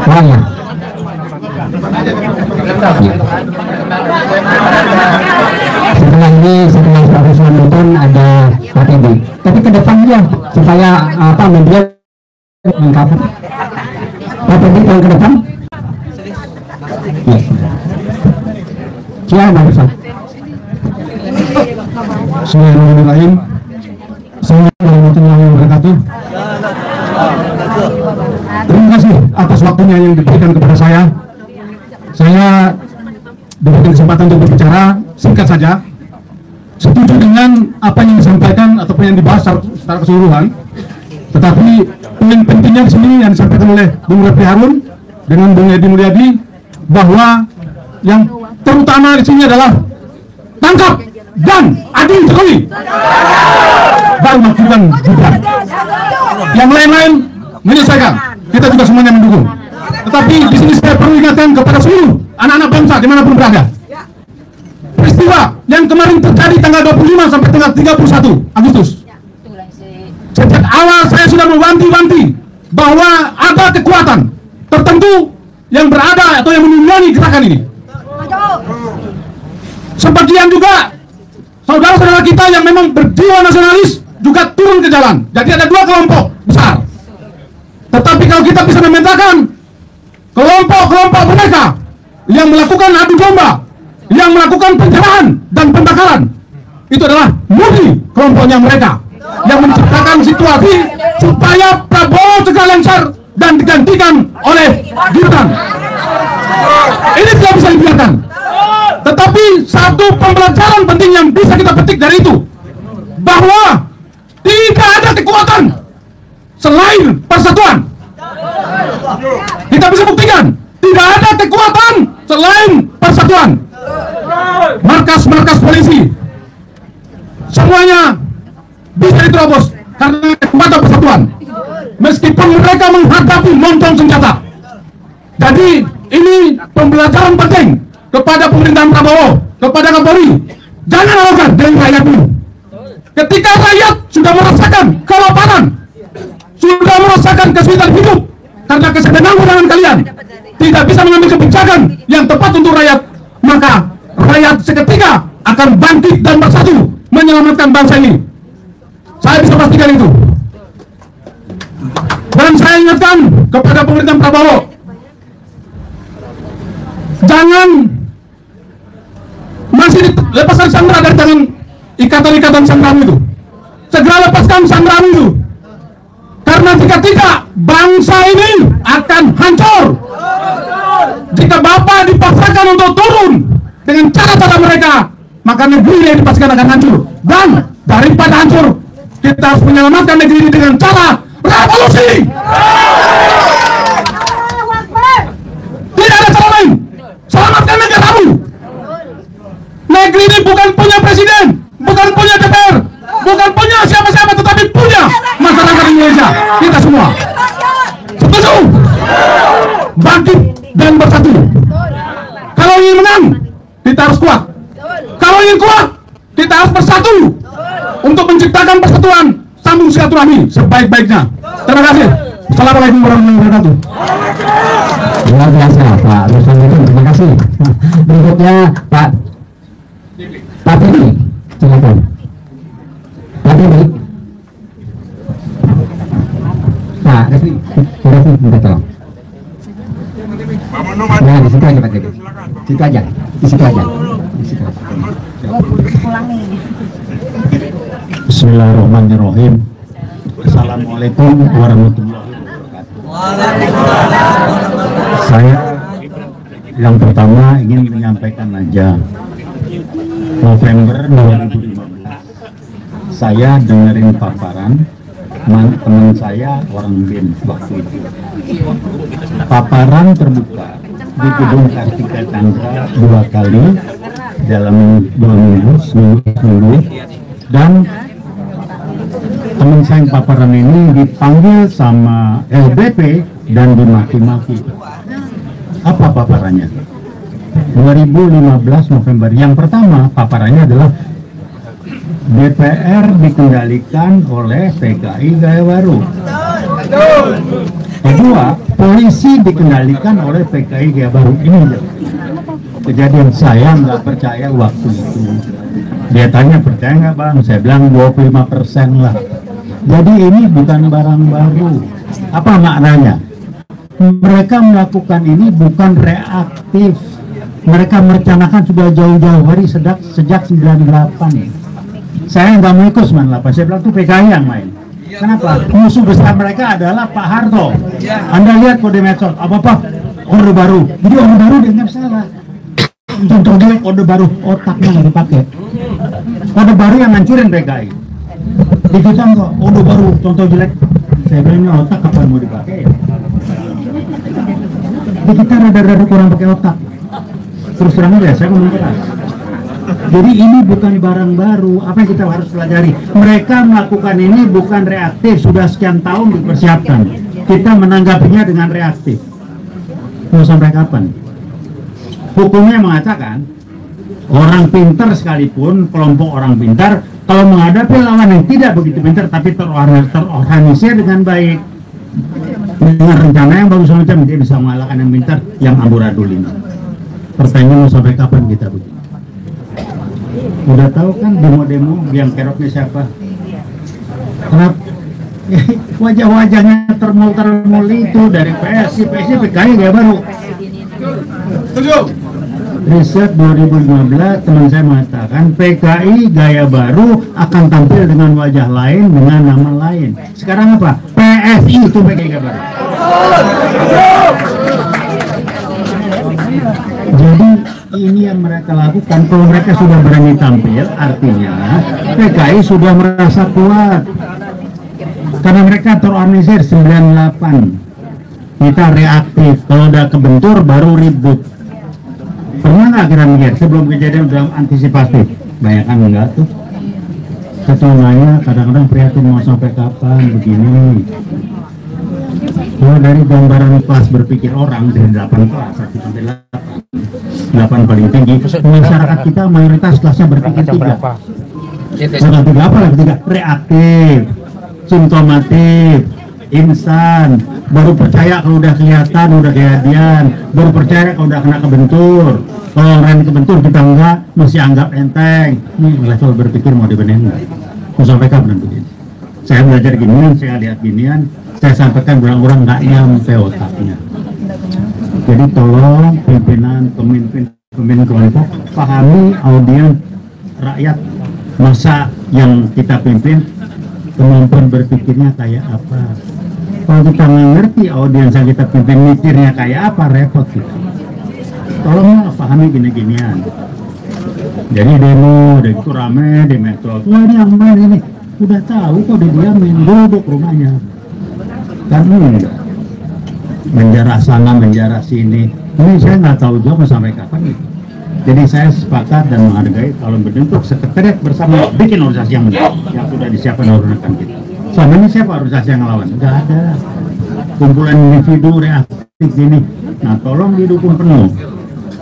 Oh ya. Setelah ini, setelah Pak Ruslan Buton ada Pak Teddy. Tapi ke depannya supaya media lengkap. Pak Teddy yang ke depan. Ya. Siapa Pak Ruslan? Bismillahirrahmanirrahim. Assalamualaikum warahmatullahi wabarakatuh. Terima kasih atas waktunya yang diberikan kepada saya. Saya diberikan kesempatan untuk berbicara, singkat saja. Setuju dengan apa yang disampaikan ataupun yang dibahas secara keseluruhan. Tetapi poin pentingnya di sini yang disampaikan oleh Bung Refli Harun dengan Bung Edi Mulyadi, bahwa yang terutama di sini adalah tangkap dan adil Jokowi, baru majukan Gibran. Yang lain-lain menyelesaikan, kita juga semuanya mendukung. Tetapi di sini saya perlu ingatkan kepada seluruh anak-anak bangsa dimanapun berada, peristiwa yang kemarin terjadi tanggal 25 sampai tanggal 31 Agustus. Sejak awal saya sudah mewanti-wanti bahwa ada kekuatan tertentu yang berada atau yang menunggangi gerakan ini. Sebagian juga saudara-saudara kita yang memang berjiwa nasionalis juga turun ke jalan. Jadi ada dua kelompok besar. Tetapi kalau kita bisa memetakan kelompok-kelompok mereka yang melakukan adu domba, yang melakukan penjarahan dan pembakaran, itu adalah murni kelompoknya mereka yang menciptakan situasi supaya Prabowo segera lengser dan digantikan oleh Gibran. Ini tidak bisa dibiarkan. Tetapi satu pembelajaran penting yang bisa kita petik dari itu, bahwa tidak ada kekuatan selain persatuan. Kita bisa buktikan tidak ada kekuatan selain persatuan. Markas-markas polisi semuanya bisa diterobos karena kekuatan persatuan, meskipun mereka menghadapi montong senjata. Jadi ini pembelajaran penting kepada pemerintahan Prabowo, kepada Kapolri. Jangan lakukan dengan rakyat dulu. Ketika rakyat sudah merasakan kelaparan, sudah merasakan kesulitan hidup karena kesenangan kalian, tidak bisa mengambil kebijakan yang tepat untuk rakyat, maka rakyat seketika akan bangkit dan bersatu menyelamatkan bangsa ini. Saya bisa pastikan itu. Dan saya ingatkan kepada pemerintahan Prabowo, jangan masih lepaskan sandera dari tangan ikatan-ikatan sandaran itu. Segera lepaskan sandaran itu. Karena jika tidak, bangsa ini akan hancur. Jika Bapak dipaksakan untuk turun dengan cara-cara mereka, maka negeri ini dipastikan akan hancur. Dan daripada hancur, kita harus menyelamatkan negeri ini dengan cara revolusi. Tidak ada cara lain. Selamatkan negaramu. Negeri ini bukan punya presiden, bukan punya DPR, bukan punya siapa-siapa, tetapi punya masyarakat Indonesia. Kita semua setuju bangkit dan bersatu. Kalau ingin menang, kita harus kuat. Kalau ingin kuat, kita harus bersatu untuk menciptakan persatuan, sambung silaturahmi sebaik-baiknya. Terima kasih. Assalamualaikum warahmatullahi wabarakatuh. Luar biasa Pak Ruslan Buton, terima kasih. Berikutnya Pak Teddy, silakan. Pak Teddy. Pak Refli minta tolong. Nah, di situ aja Pak Teddy. Situ aja, di situ aja. Di situ aja. Bismillahirrahmanirrahim. Assalamualaikum warahmatullahi wabarakatuh. Saya yang pertama ingin menyampaikan aja, November 2015 saya dengerin paparan teman saya orang BIN waktu itu. Paparan terbuka di Gedung Kartika Chandra 2 kali dalam 2 minggu, seminggu, dan teman saya yang paparan ini dipanggil sama LBP dan dimaki-maki. Apa paparannya? 2015 November. Yang pertama paparannya adalah DPR dikendalikan oleh PKI Gaya Baru. Kedua, polisi dikendalikan oleh PKI Gaya Baru. Ini kejadian. Saya nggak percaya waktu itu. Dia tanya, percaya nggak bang? Saya bilang 25% lah. Jadi ini bukan barang baru. Apa maknanya? Mereka melakukan ini bukan reaktif. Mereka merencanakan sudah jauh-jauh hari sejak 98. Saya nggak mau ikut 98. Saya bilang tuh PKI yang main. Kenapa? Musuh besar mereka adalah Pak Harto. Anda lihat kode medsos, apa-apa orde baru. Jadi orde baru dianggap salah. Contoh jelek orde baru, otaknya nggak dipakai. Orde baru yang ngancurin PKI. Di kita nggak orde baru, contoh jelek. Saya bilang ini otak kapan mau dipakai? Di kita rada-rada kurang pakai otak. Terus terang aja, saya ngomong keras. Jadi ini bukan barang baru. Apa yang kita harus pelajari? Mereka melakukan ini bukan reaktif. Sudah sekian tahun dipersiapkan. Kita menanggapinya dengan reaktif. Mau sampai kapan? Hukumnya mengatakan orang pintar sekalipun, kelompok orang pintar, kalau menghadapi lawan yang tidak begitu pintar tapi terorganisir dengan baik, dengan rencana yang bagus macam, dia bisa mengalahkan yang pintar yang amburadul ini. Pertanyaan mau sampai kapan kita begini? Udah tahu kan demo-demo yang keroknya siapa? Kenapa? Wajah-wajahnya termul itu dari PSI, PKI Gaya Baru. Riset 2015 teman saya mengatakan PKI Gaya Baru akan tampil dengan wajah lain, dengan nama lain. Sekarang apa? PSI itu PKI Gaya Baru. Jadi ini yang mereka lakukan. Kalau mereka sudah berani tampil, artinya PKI sudah merasa kuat. Karena mereka terorganisir 98. Kita reaktif. Kalau udah kebentur baru ribut. Pernah nggak kira mikir sebelum kejadian udah antisipatif? Banyak kan enggak tuh. Ketuanya kadang-kadang prihatin mau sampai kapan begini. Kalau dari gambaran kelas berpikir orang dari 8 kelas, 1 sampai 8 paling tinggi, masyarakat kita mayoritas kelasnya berpikir 3. Bukan 3 apa lagi 3? Reaktif, simptomatif, instan, baru percaya kalau udah kelihatan, udah kejadian, baru percaya kalau udah kena kebentur. Kalau orang kebentur kita enggak, masih anggap enteng. Ini level berpikir mau dibenerin enggak? Mau sampai kapan begini? Saya belajar ginian, saya lihat ginian, saya sampaikan orang-orang nggak nyampe otaknya. Jadi tolong pimpinan, pemimpin kelompok pahami audiens rakyat masa yang kita pimpin kemampuan berpikirnya kayak apa. Kalau kita nggak ngerti audiens yang kita pimpin mikirnya kayak apa, repot kita. Tolonglah pahami gini-ginian. Jadi demo, udah itu rame di metro. Wah ini yang main ini, udah tahu kok didiamin, duduk rumahnya. Kan enggak. Menjara sana, menjara sini. Ini saya nggak tahu juga sampai kapan itu. Jadi saya sepakat dan menghargai kalau berbentuk sekretariat bersama bikin organisasi yang sudah disiapkan oleh rekan kita. Selama ini siapa organisasi yang ngelawan? Nggak ada. Kumpulan individu reaktif ini. Nah tolong didukung penuh.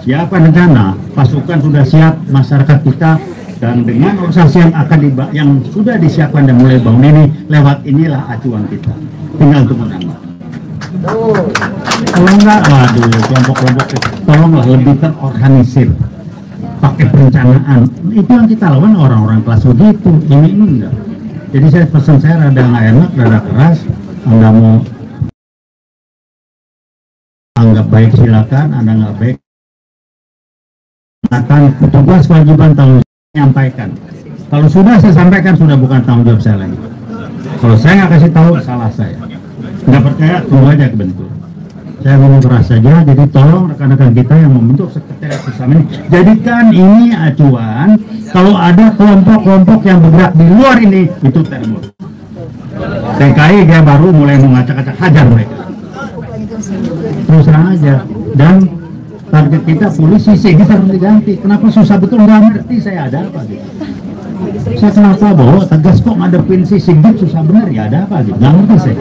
Siapa rencana? Pasukan sudah siap, masyarakat kita dan dengan organisasi yang akan yang sudah disiapkan dan mulai bangun ini, lewat inilah acuan kita. Tinggal untuk menambah. Kalau enggak, waduh, kelompok-kelompok tolonglah lebih terorganisir, pakai perencanaan. Itu yang kita lawan orang-orang kelas begitu. Ini enggak. Jadi saya pesan saya rada nggak enak, rada keras. Anda mau anggap baik silakan, Anda nggak baik akan tugas kewajiban tanggung jawab menyampaikan. Kalau sudah saya sampaikan sudah bukan tanggung jawab saya lagi. Kalau saya nggak kasih tahu salah saya. Nggak percaya tunggu aja kebentur. Saya ngomong keras saja. Jadi tolong rekan-rekan kita yang membentuk sekretariat bersama ini jadikan ini acuan. Kalau ada kelompok-kelompok yang bergerak di luar ini itu teror. TKI dia baru mulai mengacak-acak, hajar mereka. Terus terang aja. Dan target kita polisi sih kita harus diganti. Kenapa susah betul, nggak ngerti saya ada apa gitu. Saya kenapa bahwa tegas kok ngadepin si Sigit susah benar ya, ada apa gitu, nggak ngerti saya.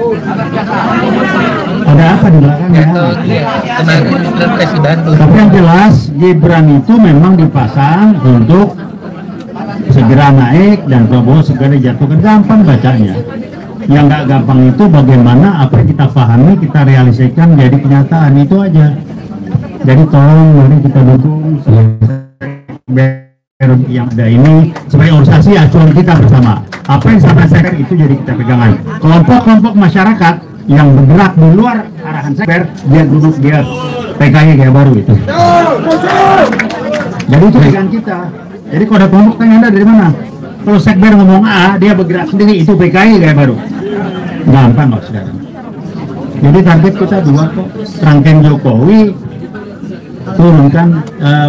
Ada apa di belakangnya? Tapi yang jelas Gibran itu memang dipasang untuk segera naik dan Prabowo segera dijatuhkan. Gampang bacanya. Yang nggak gampang itu bagaimana apa yang kita pahami, kita realisasikan jadi kenyataan, itu aja. Jadi tolong mari kita dukung yang ada ini sebagai organisasi acuan kita bersama. Apa yang saya rasakan itu jadi kita pegangan. Kelompok-kelompok masyarakat yang bergerak di luar arahan saya, dia duduk, dia PKI kayak baru itu. Jadi itu pegangan kita. Jadi kalau ada kelompok tanya Anda dari mana? Kalau sekber ngomong A, dia bergerak sendiri, itu PKI kayak baru. Gampang kok sekarang. Jadi target kita dua kok. Rangkaian Jokowi turunkan,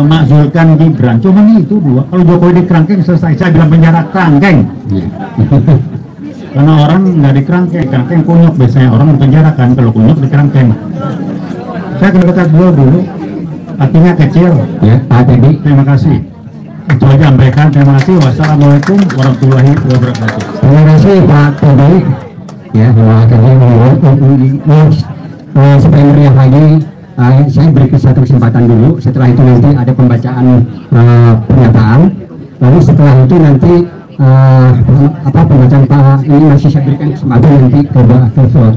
makzulkan Gibran. Cuma itu dua. Kalau Jokowi di kerangkeng selesai. Saya bilang penjara kerangkeng. Karena orang nggak di kerangkeng kunyuk biasanya orang penjara kan. Kalau kunyuk di kerangkeng. Saya kena dekat dulu. Artinya kecil. Ya, Pak Teddy. Terima kasih. Itu aja sampaikan. Terima kasih. Wassalamualaikum warahmatullahi wabarakatuh. Terima kasih Pak Teddy. Ya, supaya meriah lagi, saya beri satu kesempatan dulu. Setelah itu nanti ada pembacaan pernyataan. Lalu setelah itu nanti pembacaan Pak ini masih saya berikan kesempatan nanti ke floor.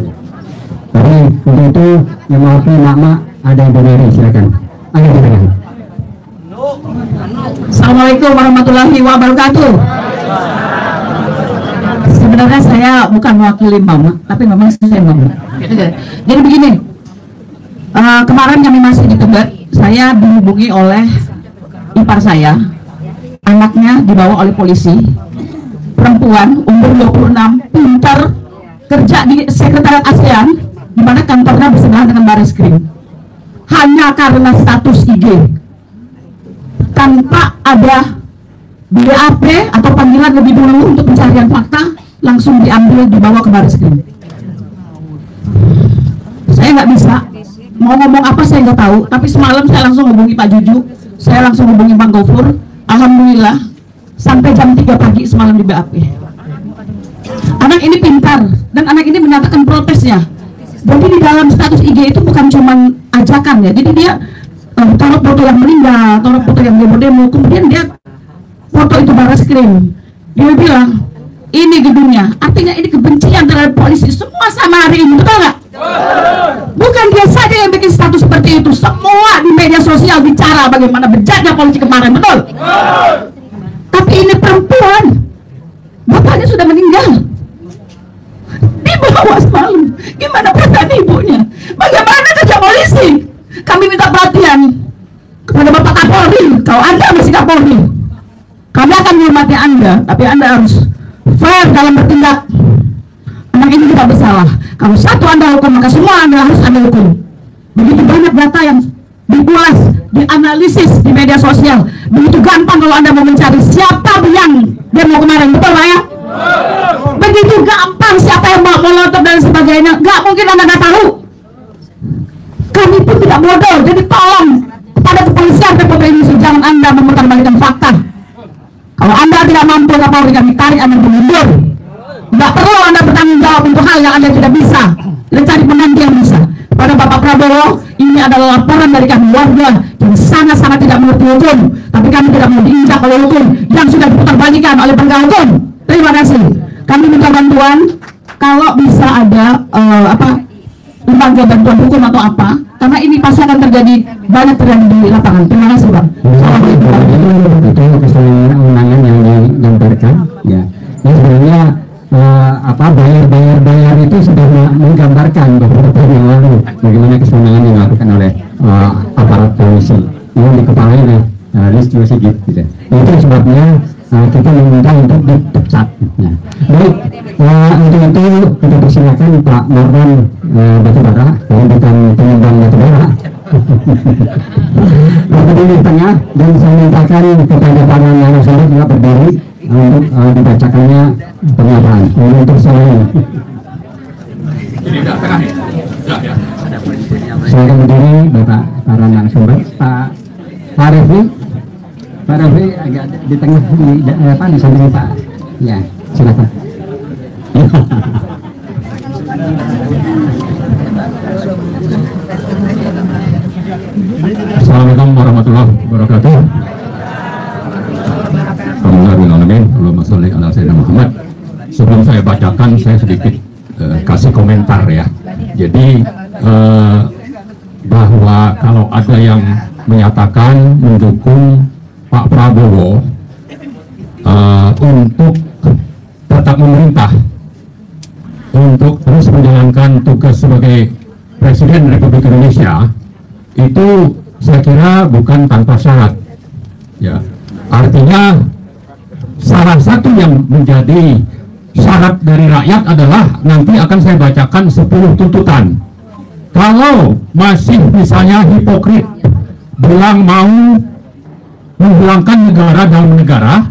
Tapi untuk itu yang mewakili Mak ada Ibu Mary, silakan. Ayo silakan. Assalamualaikum warahmatullahi wabarakatuh. Sebenarnya saya bukan mewakili Mama, tapi memang saya Mama. Jadi begini, kemarin kami masih di Tebet, saya dihubungi oleh ipar saya, anaknya dibawa oleh polisi, perempuan umur 26, pintar, kerja di sekretariat ASEAN, di mana kantornya bersebelahan dengan Barreskrim. Hanya karena status IG, tanpa ada BAP atau panggilan lebih dulu untuk pencarian fakta, langsung diambil dibawa ke Barreskrim. Saya nggak bisa mau ngomong apa, saya nggak tahu. Tapi semalam saya langsung hubungi Pak Juju, saya langsung hubungi Bang Gofur. Alhamdulillah sampai jam 3 pagi semalam di BAP. Anak ini pintar dan anak ini menyatakan protesnya. Jadi di dalam status IG itu bukan cuma ajakan ya. Jadi dia taruh foto yang meninggal, taruh foto yang demo-demo, kemudian dia foto itu Barreskrim. Dia bilang ini gedungnya, artinya ini kebencian terhadap polisi. Semua sama hari ini, betul nggak? Bukan dia saja yang bikin status seperti itu, semua di media sosial bicara bagaimana bejatnya polisi kemarin, betul? Tapi ini perempuan, bapaknya sudah meninggal, dibawa semalam. Gimana perasaan ibunya? Bagaimana kerja polisi? Kami minta perhatian kepada Bapak Kapolri. Kalau Anda masih Kapolri, kami akan menghormati Anda, tapi Anda harus fair dalam bertindak. Anak ini tidak bersalah. Kalau satu Anda hukum, maka semua Anda harus Anda hukum. Begitu banyak data yang diulas, dianalisis di media sosial. Begitu gampang kalau Anda mau mencari siapa yang demo kemarin, betul Pak ya? Begitu gampang siapa yang bawa molotov dan sebagainya. Nggak mungkin Anda nggak tahu. Kami pun tidak bodoh. Jadi tolong kepada kepolisian Republik Indonesia, jangan Anda memutarbalikkan fakta. Kalau Anda tidak mampu, Kapolri, kami tarik Anda mundur. Nggak perlu Anda bertanggung jawab untuk hal yang Anda tidak bisa. Kita cari pengganti yang bisa. Pada Bapak Prabowo, ini adalah laporan dari kami warga yang sangat-sangat tidak mengerti hukum. Tapi kami tidak mau diinjak oleh hukum yang sudah diputarbalikkan oleh penegak hukum. Terima kasih. Kami minta bantuan kalau bisa ada lembaga bantuan hukum atau apa, karena ini pasti akan terjadi banyak terjadi di lapangan. Terima kasih Bang. Itu kewenangan yang digambarkan. Ya, ini sebenarnya bayar itu sudah menggambarkan beberapa tahun yang lalu bagaimana kewenangan yang dilakukan oleh aparat polisi yang dikepalai oleh Listio Sigit. Gitu. Itu sebabnya kita meminta untuk dipecat. Ya. Baik, untuk itu kita persilakan Pak Mordan Batubara, bukan pengembang batubara. Berdiri di tengah dan saya mintakan kepada para narasumber juga berdiri untuk dibacakannya pernyataan untuk saya. Saya berdiri Bapak para narasumber, Pak Refli. Pak Refli agak di tengah di samping Pak. Ya, silakan. Assalamualaikum warahmatullahi wabarakatuh. Alhamdulillahirrahmanirrahim. Allahumma sholli ala sayyidina Muhammad. Sebelum saya bacakan, saya sedikit kasih komentar ya. Jadi bahwa kalau ada yang menyatakan mendukung Pak Prabowo untuk tetap memerintah, untuk terus menjalankan tugas sebagai Presiden Republik Indonesia, itu saya kira bukan tanpa syarat. Ya, artinya salah satu yang menjadi syarat dari rakyat adalah nanti akan saya bacakan 10 tuntutan. Kalau masih misalnya hipokrit bilang mau menghilangkan negara dalam negara,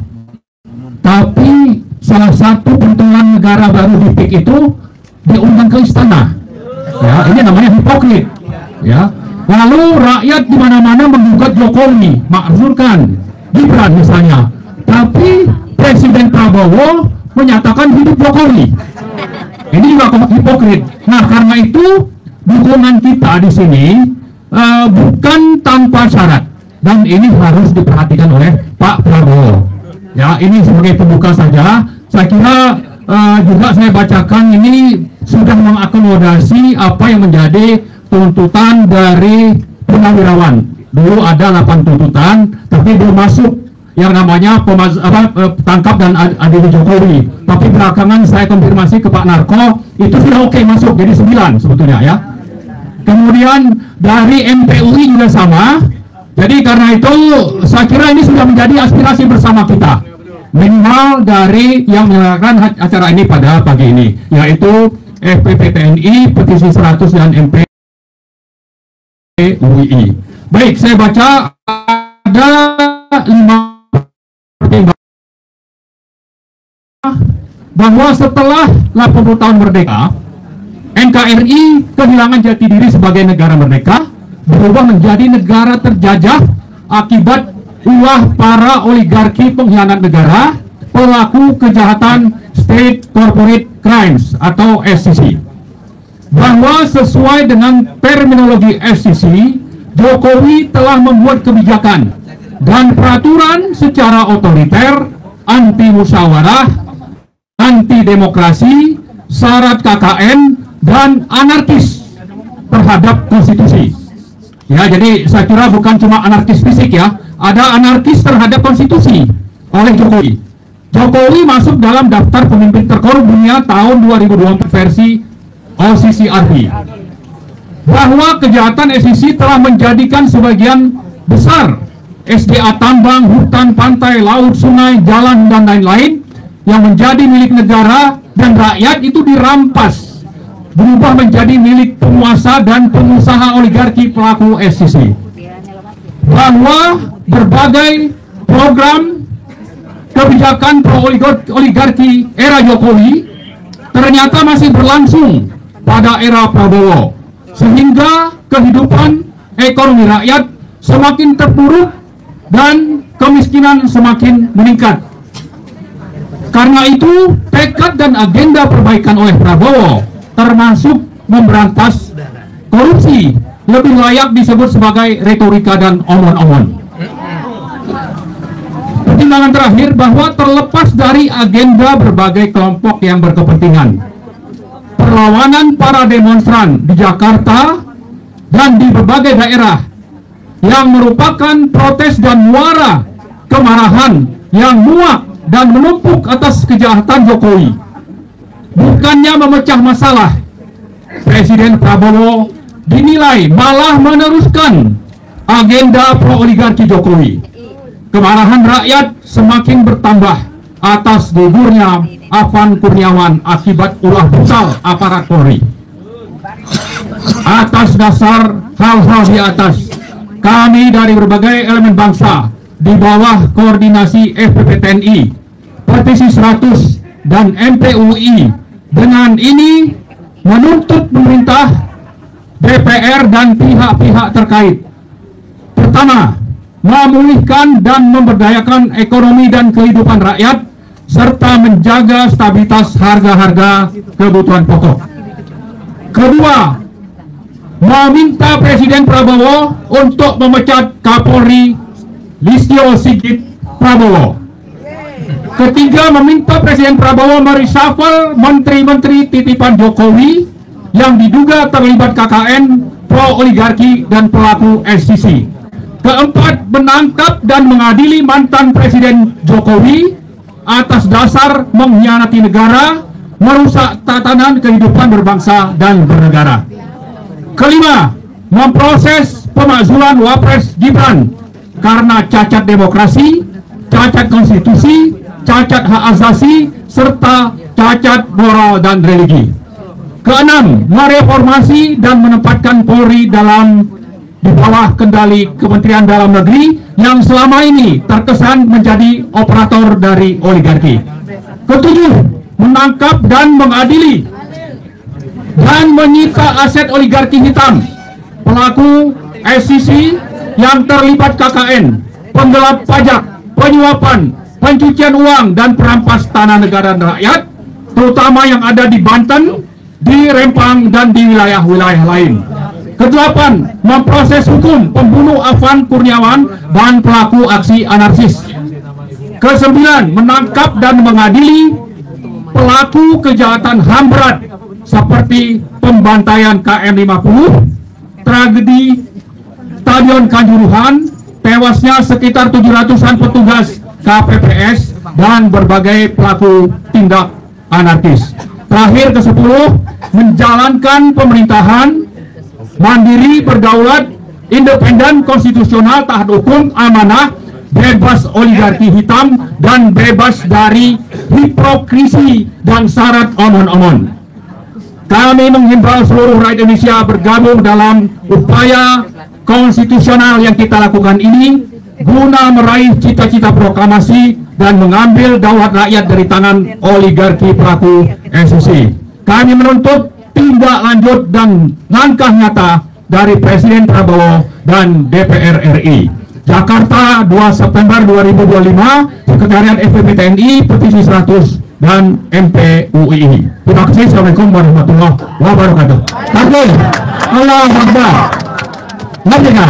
tapi salah satu pentolan negara baru di PIK itu diundang ke istana, ya ini namanya hipokrit. Ya, lalu rakyat di mana-mana menggugat Jokowi, makzulkan Gibran misalnya, tapi Presiden Prabowo menyatakan hidup Jokowi. Ini juga hipokrit. Nah, karena itu dukungan kita di sini bukan tanpa syarat, dan ini harus diperhatikan oleh Pak Prabowo. Ya, ini sebagai pembuka saja. Saya kira juga saya bacakan ini sudah mengakomodasi apa yang menjadi tuntutan dari Purnawirawan. Dulu ada 8 tuntutan, tapi belum masuk yang namanya tangkap dan adili Jokowi. Tapi belakangan saya konfirmasi ke Pak Narko, itu sudah oke masuk, jadi 9 sebetulnya ya. Kemudian dari MPUI juga sama. Jadi karena itu saya kira ini sudah menjadi aspirasi bersama kita, minimal dari yang menyelenggarakan acara ini pada pagi ini, yaitu FPPTNI, Petisi 100 dan MPUI. Baik, saya baca ada 5 pertimbangan bahwa setelah 80 tahun merdeka, NKRI kehilangan jati diri sebagai negara merdeka, berubah menjadi negara terjajah akibat ulah para oligarki pengkhianat negara, pelaku kejahatan State Corporate Crimes atau SCC. Bahwa sesuai dengan terminologi SCC, Jokowi telah membuat kebijakan dan peraturan secara otoriter, anti musyawarah, anti demokrasi, syarat KKN, dan anarkis terhadap konstitusi. Ya, jadi saya kira bukan cuma anarkis fisik ya, ada anarkis terhadap konstitusi oleh Jokowi. Jokowi masuk dalam daftar pemimpin terkorup dunia tahun 2024 versi OCCRP. Bahwa kejahatan SCC telah menjadikan sebagian besar SDA tambang, hutan, pantai, laut, sungai, jalan, dan lain-lain yang menjadi milik negara dan rakyat itu dirampas, berubah menjadi milik penguasa dan pengusaha oligarki pelaku SCC. Bahwa berbagai program kebijakan pro-oligarki era Jokowi ternyata masih berlangsung pada era Prabowo, sehingga kehidupan ekonomi rakyat semakin terpuruk dan kemiskinan semakin meningkat. Karena itu, tekad dan agenda perbaikan oleh Prabowo, termasuk memberantas korupsi, lebih layak disebut sebagai retorika dan omon-omon. Pertimbangan terakhir bahwa terlepas dari agenda berbagai kelompok yang berkepentingan, perlawanan para demonstran di Jakarta dan di berbagai daerah yang merupakan protes dan muara kemarahan yang muak dan menumpuk atas kejahatan Jokowi, bukannya memecah masalah, Presiden Prabowo dinilai malah meneruskan agenda pro-oligarki Jokowi. Kemarahan rakyat semakin bertambah atas gugurnya Afan Kurniawan akibat ulah brutal aparat Polri. Atas dasar hal-hal di atas, kami dari berbagai elemen bangsa di bawah koordinasi FPPTNI, Petisi 100 dan MPUI dengan ini menuntut pemerintah, DPR dan pihak-pihak terkait. Pertama, memulihkan dan memberdayakan ekonomi dan kehidupan rakyat serta menjaga stabilitas harga-harga kebutuhan pokok. Kedua, meminta Presiden Prabowo untuk memecat Kapolri Listio Sigit Prabowo. Ketiga, meminta Presiden Prabowo mereshuffle menteri-menteri titipan Jokowi yang diduga terlibat KKN, pro-oligarki, dan pelaku SCC. Keempat, menangkap dan mengadili mantan Presiden Jokowi atas dasar mengkhianati negara, merusak tatanan kehidupan berbangsa dan bernegara. Kelima, memproses pemakzulan Wapres Gibran karena cacat demokrasi, cacat konstitusi, cacat hak asasi, serta cacat moral dan religi. Keenam, mereformasi dan menempatkan Polri di bawah kendali Kementerian Dalam Negeri yang selama ini terkesan menjadi operator dari oligarki. Ketujuh, menangkap dan mengadili dan menyita aset oligarki hitam, pelaku SCC yang terlibat KKN, penggelap pajak, penyuapan, pencucian uang, dan perampas tanah negara dan rakyat, terutama yang ada di Banten, di Rempang, dan di wilayah-wilayah lain. Kedelapan, memproses hukum pembunuh Afan Kurniawan dan pelaku aksi anarkis. Kesembilan, menangkap dan mengadili pelaku kejahatan HAM berat seperti pembantaian KM50, tragedi Stadion Kanjuruhan, tewasnya sekitar 700-an petugas KPPS, dan berbagai pelaku tindak anarkis. Terakhir, ke-10, menjalankan pemerintahan mandiri, berdaulat, independen, konstitusional, taat hukum, amanah, bebas oligarki hitam, dan bebas dari hipokrisi dan syarat omon-omon. Kami menghimbau seluruh rakyat Indonesia bergabung dalam upaya konstitusional yang kita lakukan ini guna meraih cita-cita proklamasi dan mengambil daulat rakyat dari tangan oligarki pelaku SCC. Kami menuntut tindak lanjut dan langkah nyata dari Presiden Prabowo dan DPR RI. Jakarta, 2 September 2025, Sekretariat FPP TNI, petisi 100 dan MPUI. Terima kasih. Assalamualaikum warahmatullahi wabarakatuh. Takbir, Allahu Akbar. Merdeka.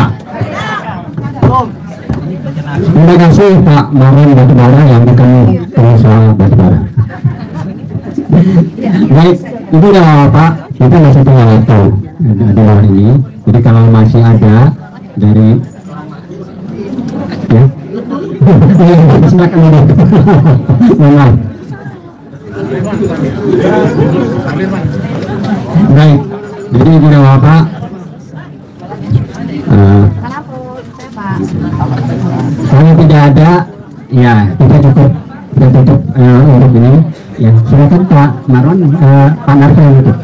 Terima kasih Pak Maman Batubara yang bukan pengusaha batubara. Baik, itu udah Pak, kita masih tinggal tahu di luar ini. Jadi kalau masih ada dari ya, silakan duduk. Maaf. Baik, jadi ibu dan bapak, kalau tidak ada, ya kita cukup tutup untuk ini. Ya, silakan Pak Marwan, Pak Narko yang tutup.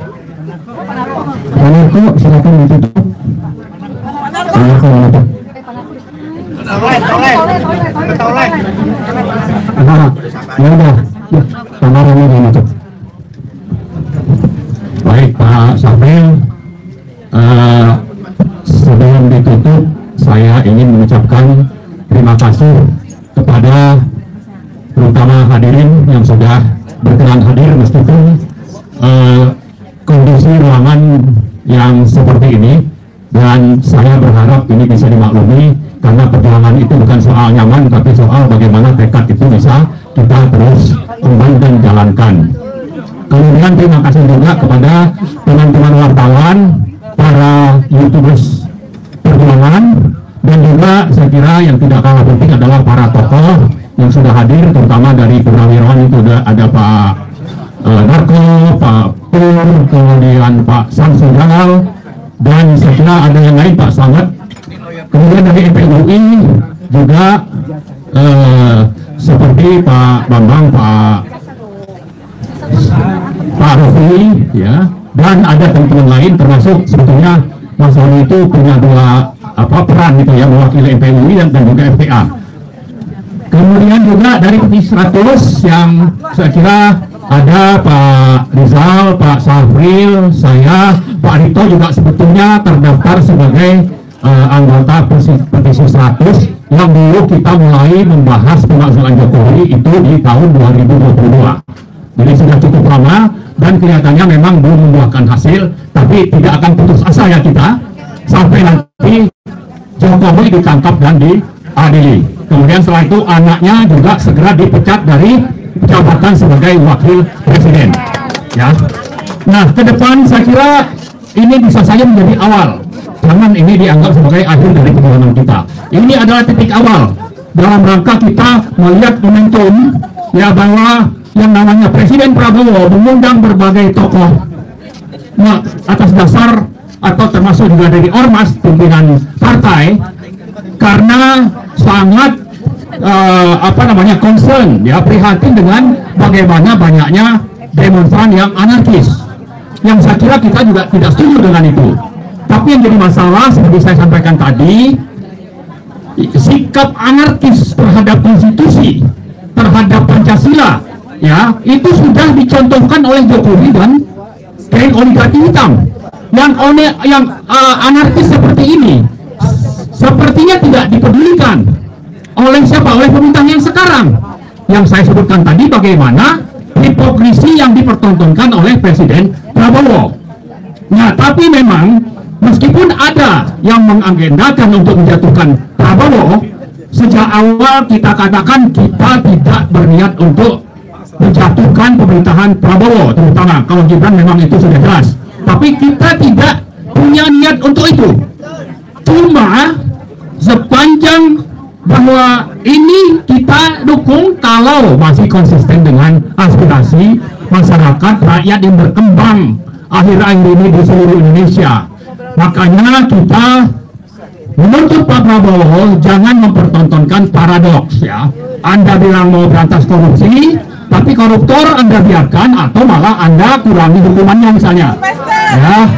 Pak Narko, silakan ditutup. Pak Narko yang tutup. Ya udah, Pak Marwan yang tutup. Baik Pak Safril, sebelum ditutup saya ingin mengucapkan terima kasih kepada terutama hadirin yang sudah berkenan hadir meskipun kondisi ruangan yang seperti ini, dan saya berharap ini bisa dimaklumi karena perjuangan itu bukan soal nyaman tapi soal bagaimana tekad itu bisa kita terus kembangkan dan jalankan. Kemudian terima kasih juga kepada teman-teman wartawan, para YouTubers perjuangan, dan juga saya kira yang tidak kalah penting adalah para tokoh yang sudah hadir, terutama dari Purnawirawan itu ada Pak Narko, Pak Pur, kemudian Pak Samsul Jalal, dan saya kira ada yang lain Pak Slamet. Kemudian dari MPUI juga seperti Pak Bambang, Pak Rofi, ya, dan ada teman-teman lain termasuk sebetulnya Mas Honi itu punya dua peran gitu ya, mewakili MPUI dan juga FPA. Kemudian juga dari petisi 100 yang saya kira ada Pak Rizal, Pak Safril, saya, Pak Rito juga sebetulnya terdaftar sebagai anggota petisi 100 yang dulu kita mulai membahas pemakzulan Jokowi itu di tahun 2022. Jadi sudah cukup lama dan kelihatannya memang belum membuahkan hasil, tapi tidak akan putus asa ya kita sampai nanti Jokowi ditangkap dan diadili. Kemudian setelah itu anaknya juga segera dipecat dari jabatan sebagai wakil presiden. Ya. Nah, ke depan saya kira ini bisa saja menjadi awal. Jangan ini dianggap sebagai akhir dari perjuangan kita. Ini adalah titik awal dalam rangka kita melihat momentum ya bahwa yang namanya Presiden Prabowo mengundang berbagai tokoh atas dasar atau termasuk juga dari ormas pimpinan partai karena sangat concern ya, prihatin dengan bagaimana banyaknya demonstran yang anarkis, yang saya kira kita juga tidak setuju dengan itu. Tapi yang jadi masalah seperti saya sampaikan tadi, sikap anarkis terhadap konstitusi, terhadap Pancasila ya, itu sudah dicontohkan oleh Jokowi dan geng oligarki hitam. Yang anarkis seperti ini sepertinya tidak dipedulikan oleh siapa? Oleh pemerintahan yang sekarang. Yang saya sebutkan tadi bagaimana hipokrisi yang dipertontonkan oleh Presiden Prabowo. Nah, tapi memang meskipun ada yang mengagendakan untuk menjatuhkan Prabowo, sejak awal kita katakan kita tidak berniat untuk menjatuhkan pemerintahan Prabowo, terutama kalau Gibran memang itu sudah jelas. Tapi kita tidak punya niat untuk itu. Cuma sepanjang bahwa ini kita dukung kalau masih konsisten dengan aspirasi masyarakat rakyat yang berkembang akhir-akhir ini di seluruh Indonesia. Makanya kita menuntut Pak Prabowo jangan mempertontonkan paradoks ya. Anda bilang mau berantas korupsi, tapi koruptor Anda biarkan atau malah Anda kurangi hukumannya misalnya. Ya,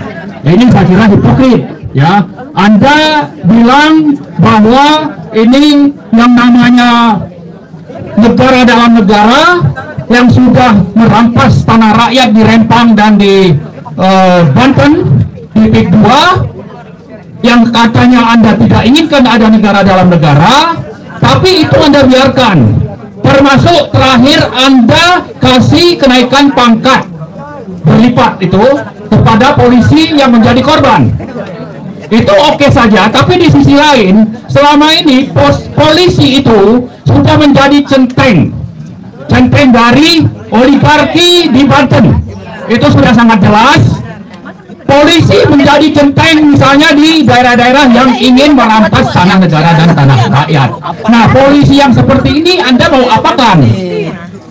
ini saya kira hipokrit ya. Anda bilang bahwa ini yang namanya negara dalam negara yang sudah merampas tanah rakyat di Rempang dan di Banten titik 2 yang katanya Anda tidak inginkan ada negara dalam negara, tapi itu Anda biarkan. Termasuk terakhir Anda kasih kenaikan pangkat berlipat itu kepada polisi yang menjadi korban. Itu oke saja, tapi di sisi lain selama ini polisi itu sudah menjadi centeng dari oligarki di Banten. Itu sudah sangat jelas. Polisi menjadi centeng misalnya di daerah-daerah yang ingin merampas tanah negara dan tanah rakyat. Nah, polisi yang seperti ini Anda mau apakan?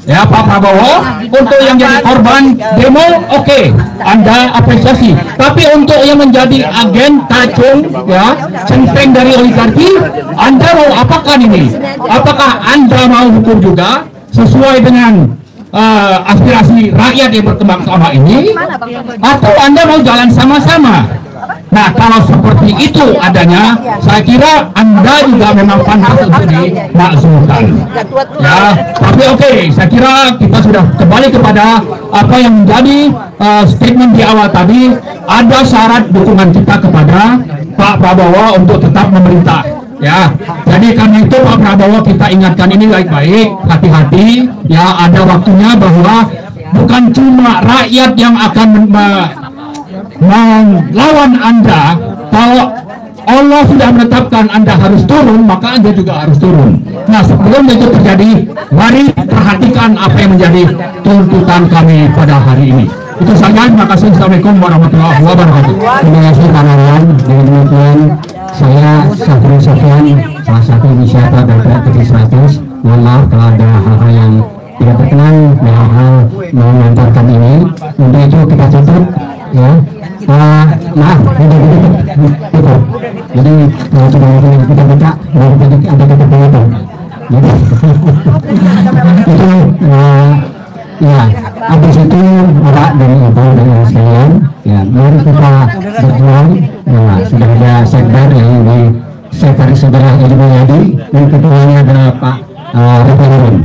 Ya Pak Prabowo, untuk yang jadi korban demo oke, Anda apresiasi. Tapi untuk yang menjadi agen tacung ya, centeng dari oligarki, Anda mau apakan ini? Apakah Anda mau hukum juga sesuai dengan aspirasi rakyat yang berkembang selama ini, atau Anda mau jalan sama-sama? Nah, kalau seperti itu adanya, saya kira Anda juga memang pantas untuk dimaksudkan. Ya, tapi oke, saya kira kita sudah kembali kepada apa yang menjadi statement di awal tadi. Ada syarat dukungan kita kepada Pak Prabowo untuk tetap memerintah. Ya, jadi karena itu Pak Prabowo kita ingatkan ini baik-baik, hati-hati. Ya, ada waktunya bahwa bukan cuma rakyat yang akan melawan Anda. Kalau Allah sudah menetapkan Anda harus turun, maka Anda juga harus turun. Nah, sebelum itu terjadi, mari perhatikan apa yang menjadi tuntutan kami pada hari ini. Itu saja, terima kasih. Assalamualaikum warahmatullahi wabarakatuh. Terima kasih Pak Marwan. Dengan demikian saya Safril Sofyan, salah satu inisiator dari petisi 100. Mohon maaf kalau ada hal-hal yang tidak berkenan dalam hal mengantarkan ini. Untuk itu kita tutup ya. Maaf, tutup. Jadi kalau sudah kita baca, jadi ada kata penonton. Itu ya, habis itu Pak dan Ibu dan sekalian, ya mari kita berjuang. Nah, sudah ada sekdar yang di Sekretaris Saudara Edi Mulyadi dan ketuanya adalah Pak Rifai Harun.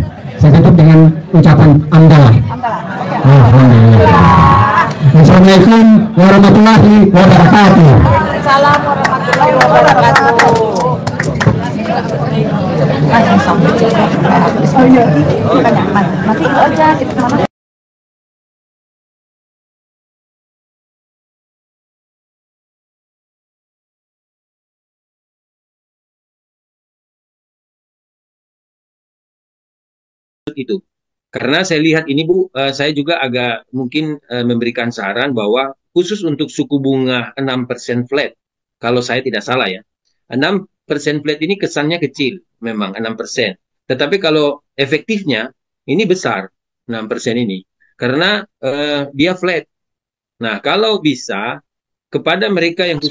Saya tutup dengan ucapan Amdalah. Assalamualaikum warahmatullahi wabarakatuh. Salam warahmatullahi wabarakatuh. Oh iya, mati aja kita kemana? Itu karena saya lihat ini Bu, saya juga agak mungkin memberikan saran bahwa khusus untuk suku bunga 6% flat, kalau saya tidak salah ya, 6% flat ini kesannya kecil, memang 6%. Tetapi kalau efektifnya ini besar 6% ini, karena dia flat. Nah, kalau bisa kepada mereka yang